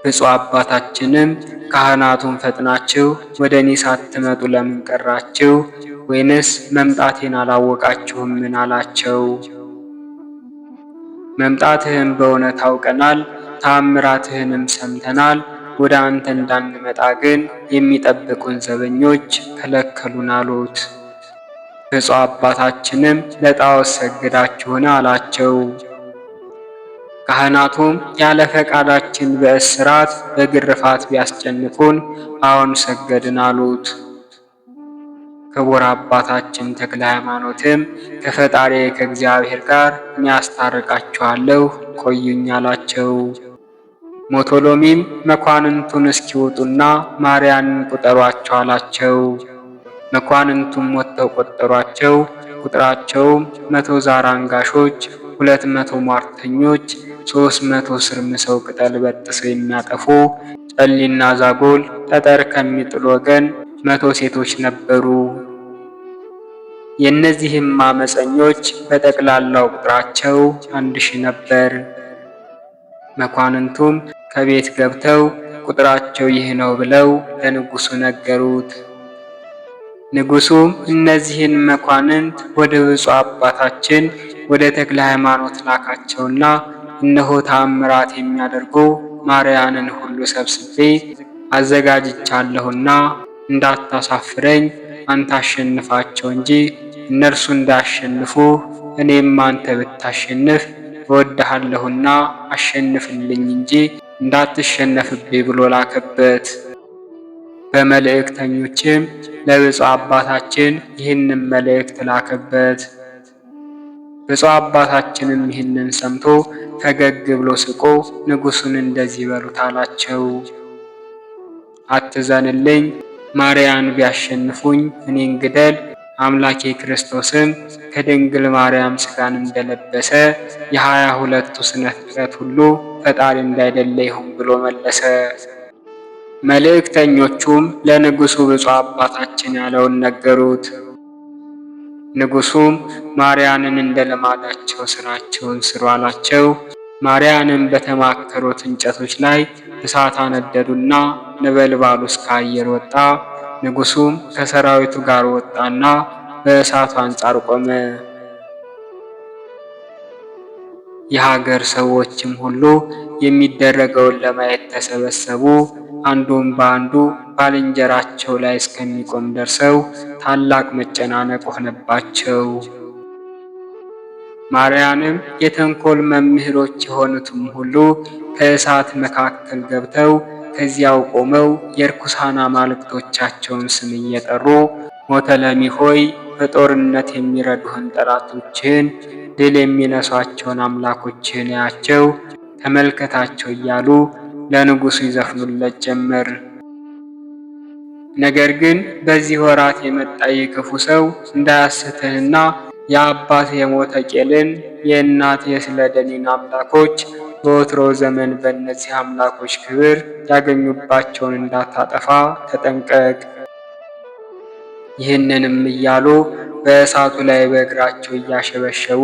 ብፁዕ አባታችንም ካህናቱን ፈጥናችሁ ወደ እኔ ሳትመጡ ለምን ቀራችሁ? ወይንስ መምጣቴን አላወቃችሁምን? አላቸው። መምጣትህን በእውነት አውቀናል፣ ተአምራትህንም ሰምተናል። ወደ አንተ እንዳንመጣ ግን የሚጠብቁን ዘበኞች ከለከሉን አሉት። ብፁዕ አባታችንም ለጣዖት ሰግዳችሁን? አላቸው። ካህናቱም ያለ ፈቃዳችን በእስራት በግርፋት ቢያስጨንቁን አዎን ሰገድን አሉት። ክቡር አባታችን ተክለ ሃይማኖትም ከፈጣሪ ከእግዚአብሔር ጋር እኔ አስታርቃችኋለሁ ቆዩኝ አላቸው። ሞቶሎሚም መኳንንቱን እስኪወጡና ማርያንን ቁጠሯቸው አላቸው። መኳንንቱም ወጥተው ቆጠሯቸው። ቁጥራቸውም 100 ዛር አንጋሾች፣ 200 ሟርተኞች፣ 300 ስርምሰው ቅጠል በጥሰው የሚያጠፉ ጨሊና ዛጎል ጠጠር ከሚጥሉ ወገን 100 ሴቶች ነበሩ። የእነዚህም አመፀኞች በጠቅላላው ቁጥራቸው 1000 ነበር። መኳንንቱም ከቤት ገብተው ቁጥራቸው ይህ ነው ብለው ለንጉሡ ነገሩት። ንጉሡም እነዚህን መኳንንት ወደ ብፁዕ አባታችን ወደ ተክለ ሃይማኖት ላካቸውና እነሆ ተአምራት የሚያደርጉ ማርያንን ሁሉ ሰብስቤ አዘጋጅቻለሁና እንዳታሳፍረኝ አንተ አሸንፋቸው እንጂ እነርሱ እንዳያሸንፉ እኔም አንተ ብታሸንፍ እወድሃለሁና አሸንፍልኝ እንጂ እንዳትሸነፍብኝ ብሎ ላከበት። በመልእክተኞችም ለብፁዕ አባታችን ይህንን መልእክት ላከበት። ብፁዕ አባታችንም ይህንን ሰምቶ ፈገግ ብሎ ስቆ ንጉሡን እንደዚህ በሉት አላቸው። አትዘንልኝ፣ ማርያን ቢያሸንፉኝ እኔን ግደል። አምላኬ ክርስቶስም ከድንግል ማርያም ሥጋን እንደለበሰ የ22ቱ ስነ ፍጥረት ሁሉ ፈጣሪ እንዳይደለ ይሁን ብሎ መለሰ። መልእክተኞቹም ለንጉሡ ብፁዕ አባታችን ያለውን ነገሩት። ንጉሡም ማርያንን እንደ ልማዳቸው ሥራቸውን ስሩ አላቸው። ማርያንም በተማከሩት እንጨቶች ላይ እሳት አነደዱና ነበልባሉ እስከ አየር ወጣ። ንጉሡም ከሰራዊቱ ጋር ወጣና በእሳቱ አንጻር ቆመ። የሀገር ሰዎችም ሁሉ የሚደረገውን ለማየት ተሰበሰቡ። አንዱም በአንዱ ባልንጀራቸው ላይ እስከሚቆም ደርሰው ታላቅ መጨናነቅ ሆነባቸው። ማርያንም የተንኮል መምህሮች የሆኑትም ሁሉ ከእሳት መካከል ገብተው ከዚያው ቆመው የርኩሳን አማልክቶቻቸውን ስም እየጠሩ ሞተለሚ ሆይ በጦርነት የሚረዱህን ጠላቶችህን ድል የሚነሷቸውን አምላኮችህን ያቸው ተመልከታቸው እያሉ ለንጉሡ ይዘፍኑለት ጀመር። ነገር ግን በዚህ ወራት የመጣ የክፉ ሰው እንዳያስትህና የአባትህ የሞተ ቄልን የእናትህ የስለደኒን አምላኮች በወትሮ ዘመን በእነዚህ አምላኮች ክብር ያገኙባቸውን እንዳታጠፋ ተጠንቀቅ። ይህንንም እያሉ በእሳቱ ላይ በእግራቸው እያሸበሸቡ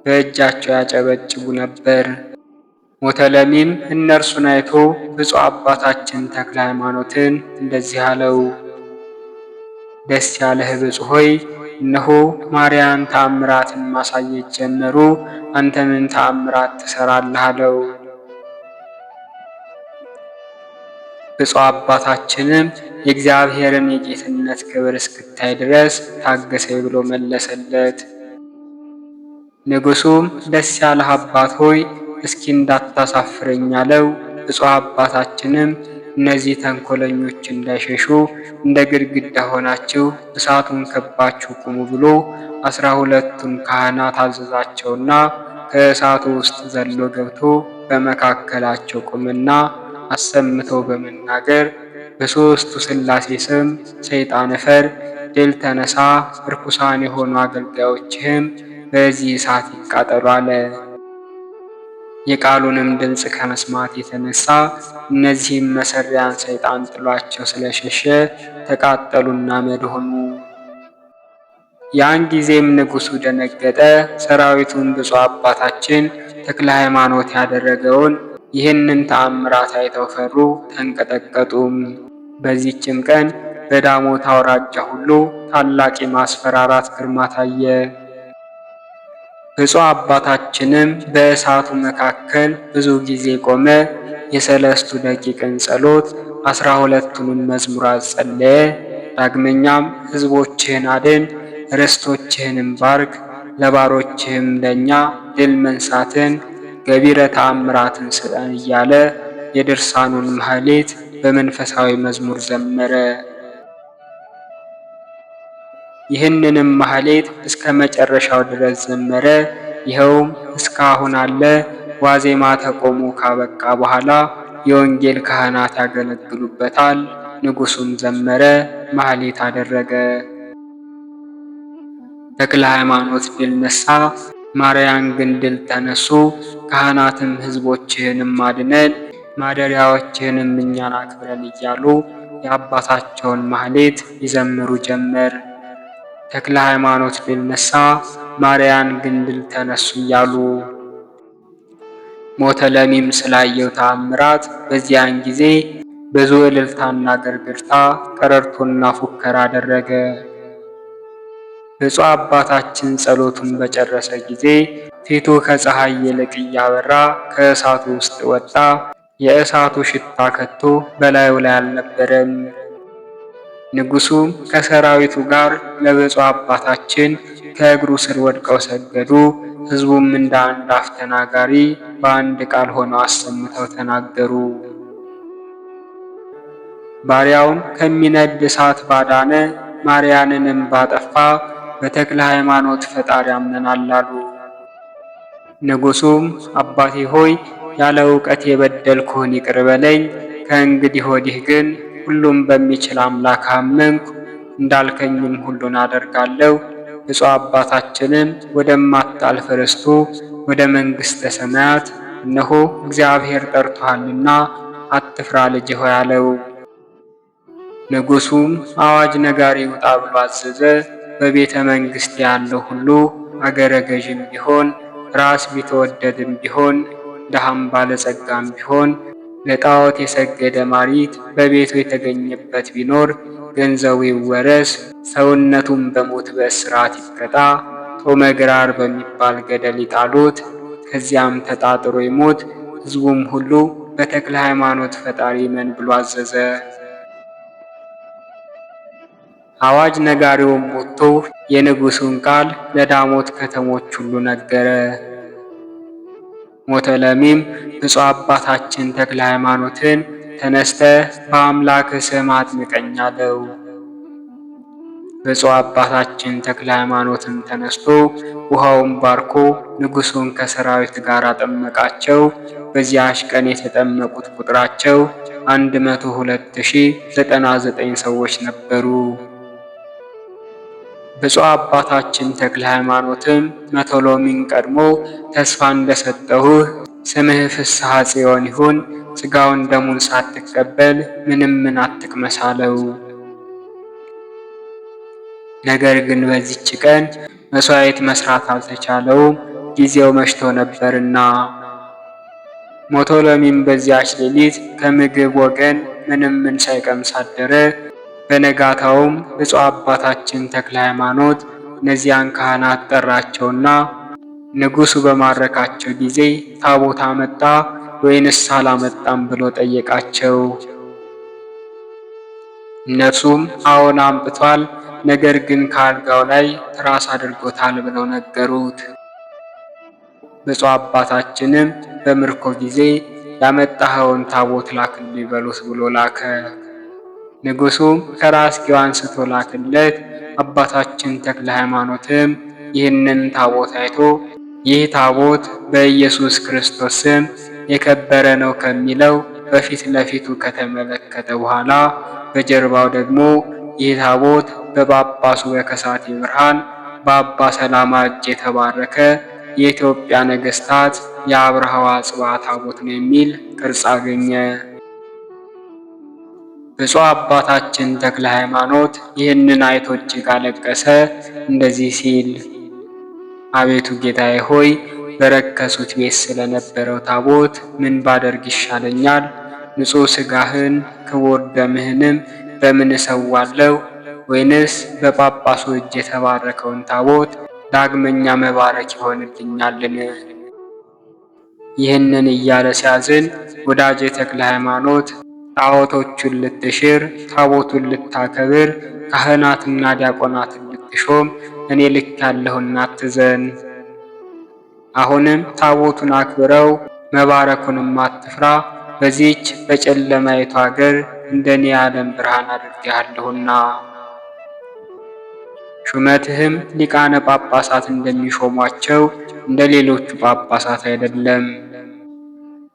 በእጃቸው ያጨበጭቡ ነበር። ሞተለሚም እነርሱን አይቶ ብፁዕ አባታችን ተክለ ሃይማኖትን እንደዚህ አለው። ደስ ያለህ ብፁዕ ሆይ፣ እነሆ ማርያን ተአምራትን ማሳየት ጀመሩ። አንተ ምን ተአምራት ትሰራለህ? አለው። ብፁዕ አባታችንም የእግዚአብሔርን የጌትነት ክብር እስክታይ ድረስ ታገሰኝ ብሎ መለሰለት። ንጉሡም ደስ ያለህ አባት ሆይ እስኪ እንዳታሳፍረኝ አለው። ብፁዕ አባታችንም እነዚህ ተንኮለኞች እንዳይሸሹ እንደ ግድግዳ ሆናችሁ እሳቱን ከባችሁ ቁሙ ብሎ 12ቱን ካህናት አዘዛቸውና ከእሳቱ ውስጥ ዘሎ ገብቶ በመካከላቸው ቁምና አሰምቶ በመናገር በሦስቱ ሥላሴ ስም ሰይጣን እፈር፣ ድል ተነሳ፣ ርኩሳን የሆኑ አገልጋዮችህም በዚህ እሳት ይቃጠሉ አለ። የቃሉንም ድምፅ ከመስማት የተነሳ እነዚህም መሰሪያን ሰይጣን ጥሏቸው ስለሸሸ ተቃጠሉና አመድ ሆኑ። ያን ጊዜም ንጉሡ ደነገጠ። ሰራዊቱን ብፁዕ አባታችን ተክለ ሃይማኖት ያደረገውን ይህንን ተአምራት አይተው ፈሩ፣ ተንቀጠቀጡም። በዚህችም ቀን በዳሞት አውራጃ ሁሉ ታላቅ የማስፈራራት ግርማ ታየ። ብፁዕ አባታችንም በእሳቱ መካከል ብዙ ጊዜ ቆመ። የሰለስቱ ደቂቅን ጸሎት 12ቱንም መዝሙራት ጸለየ። ዳግመኛም ሕዝቦችህን አድን፣ ርስቶችህንም ባርክ፣ ለባሮችህም ለእኛ ድል መንሳትን ገቢረ ተአምራትን ስጠን እያለ የድርሳኑን ማህሌት በመንፈሳዊ መዝሙር ዘመረ። ይህንንም ማህሌት እስከ መጨረሻው ድረስ ዘመረ። ይኸውም እስካሁን አለ። ዋዜማ ተቆሞ ካበቃ በኋላ የወንጌል ካህናት ያገለግሉበታል። ንጉሡም ዘመረ፣ ማህሌት አደረገ። ተክለ ሃይማኖት ድል ነሳ፣ ማርያን ግን ድል ተነሱ። ካህናትም ሕዝቦችህንም አድነን፣ ማደሪያዎችህንም እኛን አክብረን እያሉ የአባታቸውን ማህሌት ይዘምሩ ጀመር። ተክለ ሃይማኖት ድል ነሳ፣ ማርያን ግን ድል ተነሱ እያሉ ሞተ ለሚም ስላየው ተአምራት በዚያን ጊዜ ብዙ እልልታና ግርግርታ፣ ቀረርቶና ፉከራ አደረገ። ብፁዕ አባታችን ጸሎቱን በጨረሰ ጊዜ ፊቱ ከፀሐይ ይልቅ እያበራ ከእሳቱ ውስጥ ወጣ። የእሳቱ ሽታ ከቶ በላዩ ላይ አልነበረም። ንጉሡም ከሰራዊቱ ጋር ለብፁዕ አባታችን ከእግሩ ስር ወድቀው ሰገዱ። ሕዝቡም እንደ አንድ አፍ ተናጋሪ በአንድ ቃል ሆነው አሰምተው ተናገሩ። ባሪያውን ከሚነድ እሳት ባዳነ፣ ማርያንንም ባጠፋ በተክለ ሃይማኖት ፈጣሪ አምነናል አሉ። ንጉሡም አባቴ ሆይ ያለ እውቀት የበደልኩህን ይቅር በለኝ። ከእንግዲህ ወዲህ ግን ሁሉም በሚችል አምላክ አመንኩ፣ እንዳልከኝም ሁሉን አደርጋለሁ። ብፁዕ አባታችንም ወደማታልፍ ርስቱ ወደ መንግሥተ ሰማያት እነሆ እግዚአብሔር ጠርቶሃልና አትፍራ ልጅ ሆይ አለው። ንጉሡም አዋጅ ነጋሪ ውጣ ብሎ አዘዘ። በቤተ መንግሥት ያለው ሁሉ አገረ ገዥም ቢሆን ራስ ቢተወደድም ቢሆን ድሃም ባለጸጋም ቢሆን ለጣዖት የሰገደ ማሪት በቤቱ የተገኘበት ቢኖር ገንዘቡ ይወረስ፣ ሰውነቱም በሞት በእስራት ይቀጣ፣ ጦመ ግራር በሚባል ገደል ይጣሉት፣ ከዚያም ተጣጥሮ ይሞት። ሕዝቡም ሁሉ በተክለ ሃይማኖት ፈጣሪ መን ብሎ አዘዘ። አዋጅ ነጋሪውም ወጥቶ የንጉሡን ቃል ለዳሞት ከተሞች ሁሉ ነገረ። ሞተ ለሚም ብፁዕ አባታችን ተክለ ሃይማኖትን ተነስተ በአምላክ ስም አጥምቀኝ አለው። ብፁዕ አባታችን ተክለ ሃይማኖትም ተነስቶ ውሃውን ባርኮ ንጉሡን ከሰራዊት ጋር አጠመቃቸው። በዚያች ቀን የተጠመቁት ቁጥራቸው 102,099 ሰዎች ነበሩ። ብፁዕ አባታችን ተክለ ሃይማኖትም መቶሎሚን ቀድሞ ተስፋ እንደሰጠሁህ ስምህ ፍስሐ ጽዮን ይሁን፣ ሥጋውን ደሙን ሳትቀበል ምን አትቅመስ አለው። ነገር ግን በዚች ቀን መሥዋዕት መስራት አልተቻለውም፣ ጊዜው መሽቶ ነበርና። ሞቶሎሚም በዚያች ሌሊት ከምግብ ወገን ምን ሳይቀምስ አደረ። በነጋታውም ብፁዕ አባታችን ተክለ ሃይማኖት እነዚያን ካህናት ጠራቸውና ንጉሡ በማረካቸው ጊዜ ታቦት አመጣ ወይንስ አላመጣም ብሎ ጠየቃቸው። እነርሱም አዎን አምጥቷል፣ ነገር ግን ከአልጋው ላይ ትራስ አድርጎታል ብለው ነገሩት። ብፁዕ አባታችንም በምርኮ ጊዜ ያመጣኸውን ታቦት ላክልኝ በሉት ብሎ ላከ። ንጉሡም ከራስጌው አንስቶ ላክለት። አባታችን ተክለ ሃይማኖትም ይህንን ታቦት አይቶ ይህ ታቦት በኢየሱስ ክርስቶስ ስም የከበረ ነው ከሚለው በፊት ለፊቱ ከተመለከተ በኋላ በጀርባው ደግሞ ይህ ታቦት በጳጳሱ በከሳቴ ብርሃን በአባ ሰላማ እጅ የተባረከ የኢትዮጵያ ነገሥታት የአብርሃ ወአጽብሃ ታቦት ነው የሚል ቅርጽ አገኘ። ብፁዕ አባታችን ተክለ ሃይማኖት ይህንን አይቶ እጅግ አለቀሰ፣ እንደዚህ ሲል አቤቱ ጌታዬ ሆይ በረከሱት ቤት ስለነበረው ታቦት ምን ባደርግ ይሻለኛል? ንጹሕ ሥጋህን ክቡር ደምህንም በምን እሰዋለሁ? ወይንስ በጳጳሱ እጅ የተባረከውን ታቦት ዳግመኛ መባረክ ይሆንልኛልን? ይህንን እያለ ሲያዝን ወዳጄ ተክለ ሃይማኖት ጣዖቶቹን ልትሽር፣ ታቦቱን ልታከብር፣ ካህናትና ዲያቆናትን ልትሾም እኔ ልክ ያለሁና አትዘን። አሁንም ታቦቱን አክብረው መባረኩንም አትፍራ። በዚህች በጨለማይቱ አገር እንደኔ የዓለም ብርሃን አድርጌሃለሁና። ሹመትህም ሊቃነ ጳጳሳት እንደሚሾሟቸው እንደ ሌሎቹ ጳጳሳት አይደለም።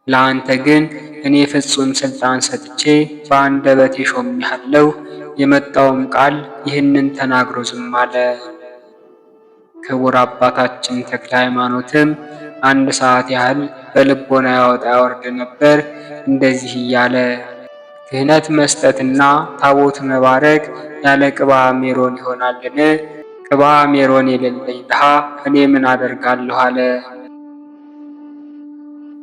ለአንተ ግን እኔ ፍጹም ሥልጣን ሰጥቼ በአንደበቴ ሾሜሃለሁ። የመጣውም ቃል ይህንን ተናግሮ ዝም አለ። ክቡር አባታችን ተክለ ሃይማኖትም 1 ሰዓት ያህል በልቦና ያወጣ ያወርድ ነበር፣ እንደዚህ እያለ ክህነት መስጠትና ታቦት መባረክ ያለ ቅብአ ሜሮን ይሆናልን? ቅብአ ሜሮን የሌለኝ ድሃ እኔ ምን አደርጋለሁ አለ።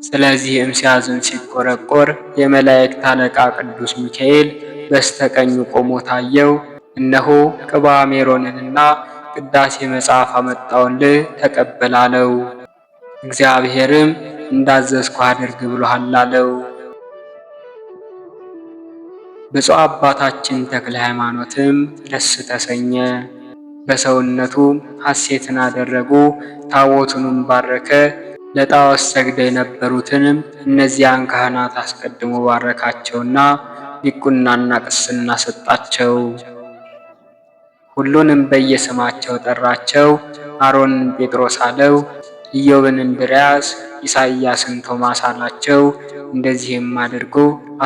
ስለዚህም ሲያዝን ሲቆረቆር የመላእክት አለቃ ቅዱስ ሚካኤል በስተቀኙ ቆሞ ታየው። እነሆ ቅብአ ሜሮንንና ቅዳሴ መጽሐፍ አመጣሁልህ ተቀበል አለው። እግዚአብሔርም እንዳዘዝኩ አድርግ ብሎሃል አለው። ብፁዕ አባታችን ተክለ ሃይማኖትም ደስ ተሰኘ፣ በሰውነቱ ሐሴትን አደረጉ። ታቦቱንም ባረከ። ለጣዖት ሰግደው የነበሩትንም እነዚያን ካህናት አስቀድሞ ባረካቸውና ዲቁናና ቅስና ሰጣቸው። ሁሉንም በየስማቸው ጠራቸው። አሮንን ጴጥሮስ አለው፣ ኢዮብን እንድርያስ፣ ኢሳይያስን ቶማስ አላቸው። እንደዚህም አድርጎ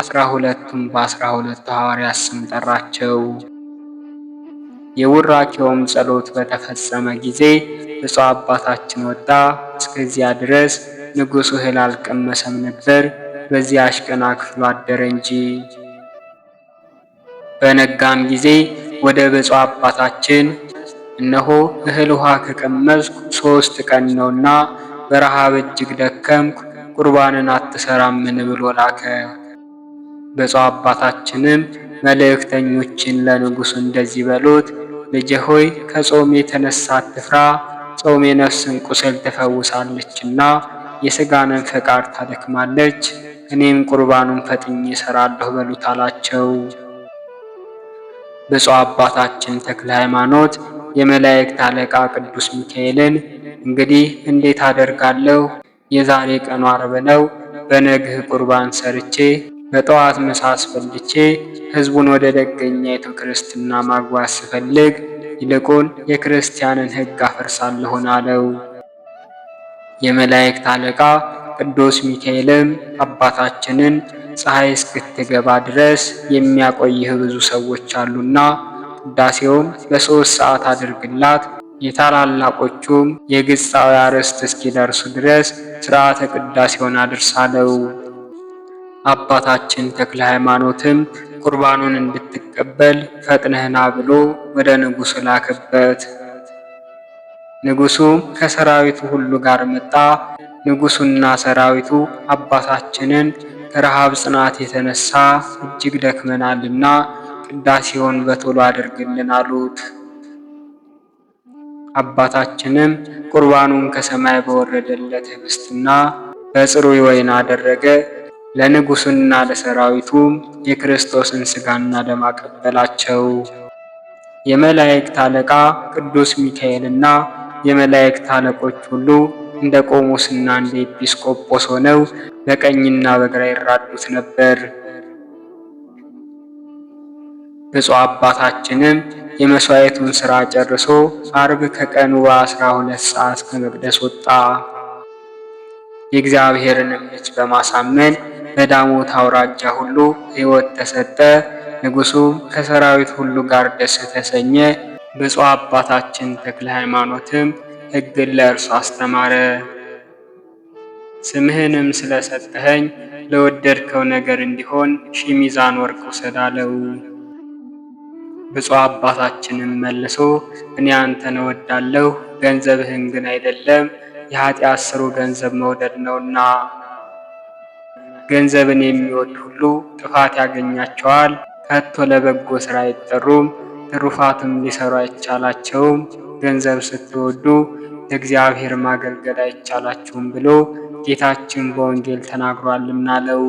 12ቱን በ12ቱ ሐዋርያት ስም ጠራቸው። የቡራኬውም ጸሎት በተፈጸመ ጊዜ ብፁዕ አባታችን ወጣ። እስከዚያ ድረስ ንጉሡ እህል አልቀመሰም ነበር፣ በዚያች ቀን አክፍሎ አደረ እንጂ። በነጋም ጊዜ ወደ ብፁዕ አባታችን እነሆ እህል ውሃ ከቀመስኩ 3 ቀን ነውና በረሃብ እጅግ ደከምኩ፣ ቁርባንን አትሰራምን ብሎ ላከ። ብፁዕ አባታችንም መልእክተኞችን ለንጉሡ እንደዚህ በሉት፣ ልጄ ሆይ ከጾም የተነሳ አትፍራ፣ ጾም የነፍስን ቁስል ትፈውሳለችና የሥጋንን ፈቃድ ታደክማለች፣ እኔም ቁርባኑን ፈጥኜ እሰራለሁ በሉት አላቸው። ብፁዕ አባታችን ተክለ ሃይማኖት የመላእክት አለቃ ቅዱስ ሚካኤልን እንግዲህ እንዴት አደርጋለሁ? የዛሬ ቀኑ ዓርብ ነው። በነግህ ቁርባን ሰርቼ በጠዋት ምሳ አስበልቼ ሕዝቡን ወደ ደገኛይቱ ክርስትና ማግባት ስፈልግ ይልቁን የክርስቲያንን ሕግ አፈርሳለሁን አለው። የመላእክት አለቃ ቅዱስ ሚካኤልም አባታችንን ፀሐይ እስክትገባ ድረስ የሚያቆይህ ብዙ ሰዎች አሉና ቅዳሴውን በ3 ሰዓት አድርግላት፣ የታላላቆቹም የግብፃዊ አርዕስት እስኪደርሱ ድረስ ሥርዓተ ቅዳሴውን አድርሳለው። አባታችን ተክለ ሃይማኖትም ቁርባኑን እንድትቀበል ፈጥነህና ብሎ ወደ ንጉሡ ላከበት። ንጉሡም ከሰራዊቱ ሁሉ ጋር መጣ። ንጉሡና ሰራዊቱ አባታችንን ከረሃብ ጽናት የተነሳ እጅግ ደክመናልና ቅዳሴውን በቶሎ አድርግልን አሉት። አባታችንም ቁርባኑን ከሰማይ በወረደለት ኅብስትና በጽሩይ ወይን አደረገ። ለንጉሡና ለሰራዊቱም የክርስቶስን ሥጋና ደም አቀበላቸው። የመላእክት አለቃ ቅዱስ ሚካኤልና የመላእክት አለቆች ሁሉ እንደ ቆሞስና እንደ ኤጲስቆጶስ ሆነው በቀኝና በግራ ይራዱት ነበር። ብፁዕ አባታችንም የመሥዋዕቱን ሥራ ጨርሶ ዓርብ ከቀኑ በ12 ሰዓት ከመቅደስ ወጣ። የእግዚአብሔርንም ልጅ በማሳመን በዳሞት አውራጃ ሁሉ ሕይወት ተሰጠ። ንጉሡም ከሰራዊት ሁሉ ጋር ደስ ተሰኘ። ብፁዕ አባታችን ተክለ ሃይማኖትም ሕግን ለእርሱ አስተማረ። ስምህንም ስለሰጠኸኝ ለወደድከው ነገር እንዲሆን 1000 ሚዛን ወርቅ ውሰድ አለው። ብፁዕ አባታችንም መልሶ እኔ አንተን እወዳለሁ፣ ገንዘብህን ግን አይደለም፣ የኃጢአት ሥሩ ገንዘብ መውደድ ነውና። ገንዘብን የሚወድ ሁሉ ጥፋት ያገኛቸዋል፣ ከቶ ለበጎ ሥራ አይጠሩም፣ ትሩፋትም ሊሰሩ አይቻላቸውም። ገንዘብ ስትወዱ ለእግዚአብሔር ማገልገል አይቻላችሁም ብሎ ጌታችን በወንጌል ተናግሯልና አለው።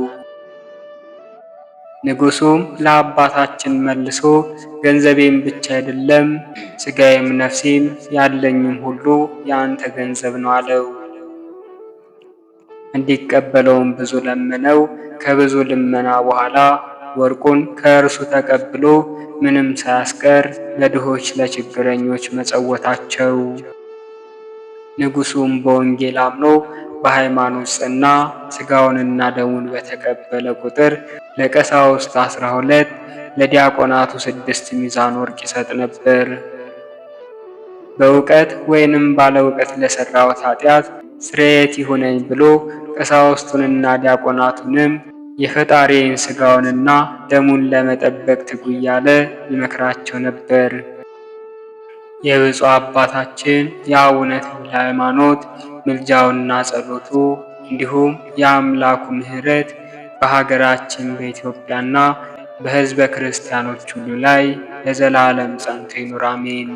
ንጉሡም ለአባታችን መልሶ ገንዘቤም ብቻ አይደለም፣ ሥጋዬም ነፍሴም ያለኝም ሁሉ የአንተ ገንዘብ ነው አለው። እንዲቀበለውም ብዙ ለመነው። ከብዙ ልመና በኋላ ወርቁን ከእርሱ ተቀብሎ ምንም ሳያስቀር ለድሆች ለችግረኞች መጸወታቸው። ንጉሡም በወንጌል አምኖ በሃይማኖት ጸና። ሥጋውንና ደሙን በተቀበለ ቁጥር ለቀሳውስት 12 ለዲያቆናቱ 6 ሚዛን ወርቅ ይሰጥ ነበር። በእውቀት ወይንም ባለ እውቀት ለሠራሁት ኃጢአት ስርየት ይሁነኝ ብሎ ቀሳውስቱንና ዲያቆናቱንም የፈጣሪን ሥጋውንና ደሙን ለመጠበቅ ትጉ እያለ ይመክራቸው ነበር። የብፁዕ አባታችን የአቡነ ተክለ ሃይማኖት ምልጃውና ጸሎቱ እንዲሁም የአምላኩ ምሕረት በሀገራችን በኢትዮጵያና በሕዝበ ክርስቲያኖች ሁሉ ላይ ለዘላለም ጸንቶ ይኑር፣ አሜን።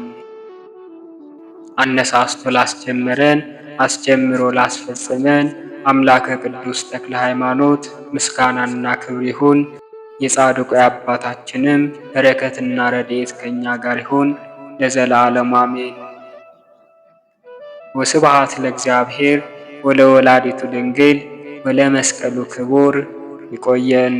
አነሳስቶ ላስጀመረን አስጀምሮ ላስፈጸመን አምላከ ቅዱስ ተክለ ሃይማኖት ምስጋናና ክብር ይሁን። የጻድቁ የአባታችንም በረከትና ረድኤት ከእኛ ጋር ይሁን ለዘላለሙ አሜን። ወስብሐት ለእግዚአብሔር ወለወላዲቱ ድንግል ወለመስቀሉ ክቡር። ይቆየን።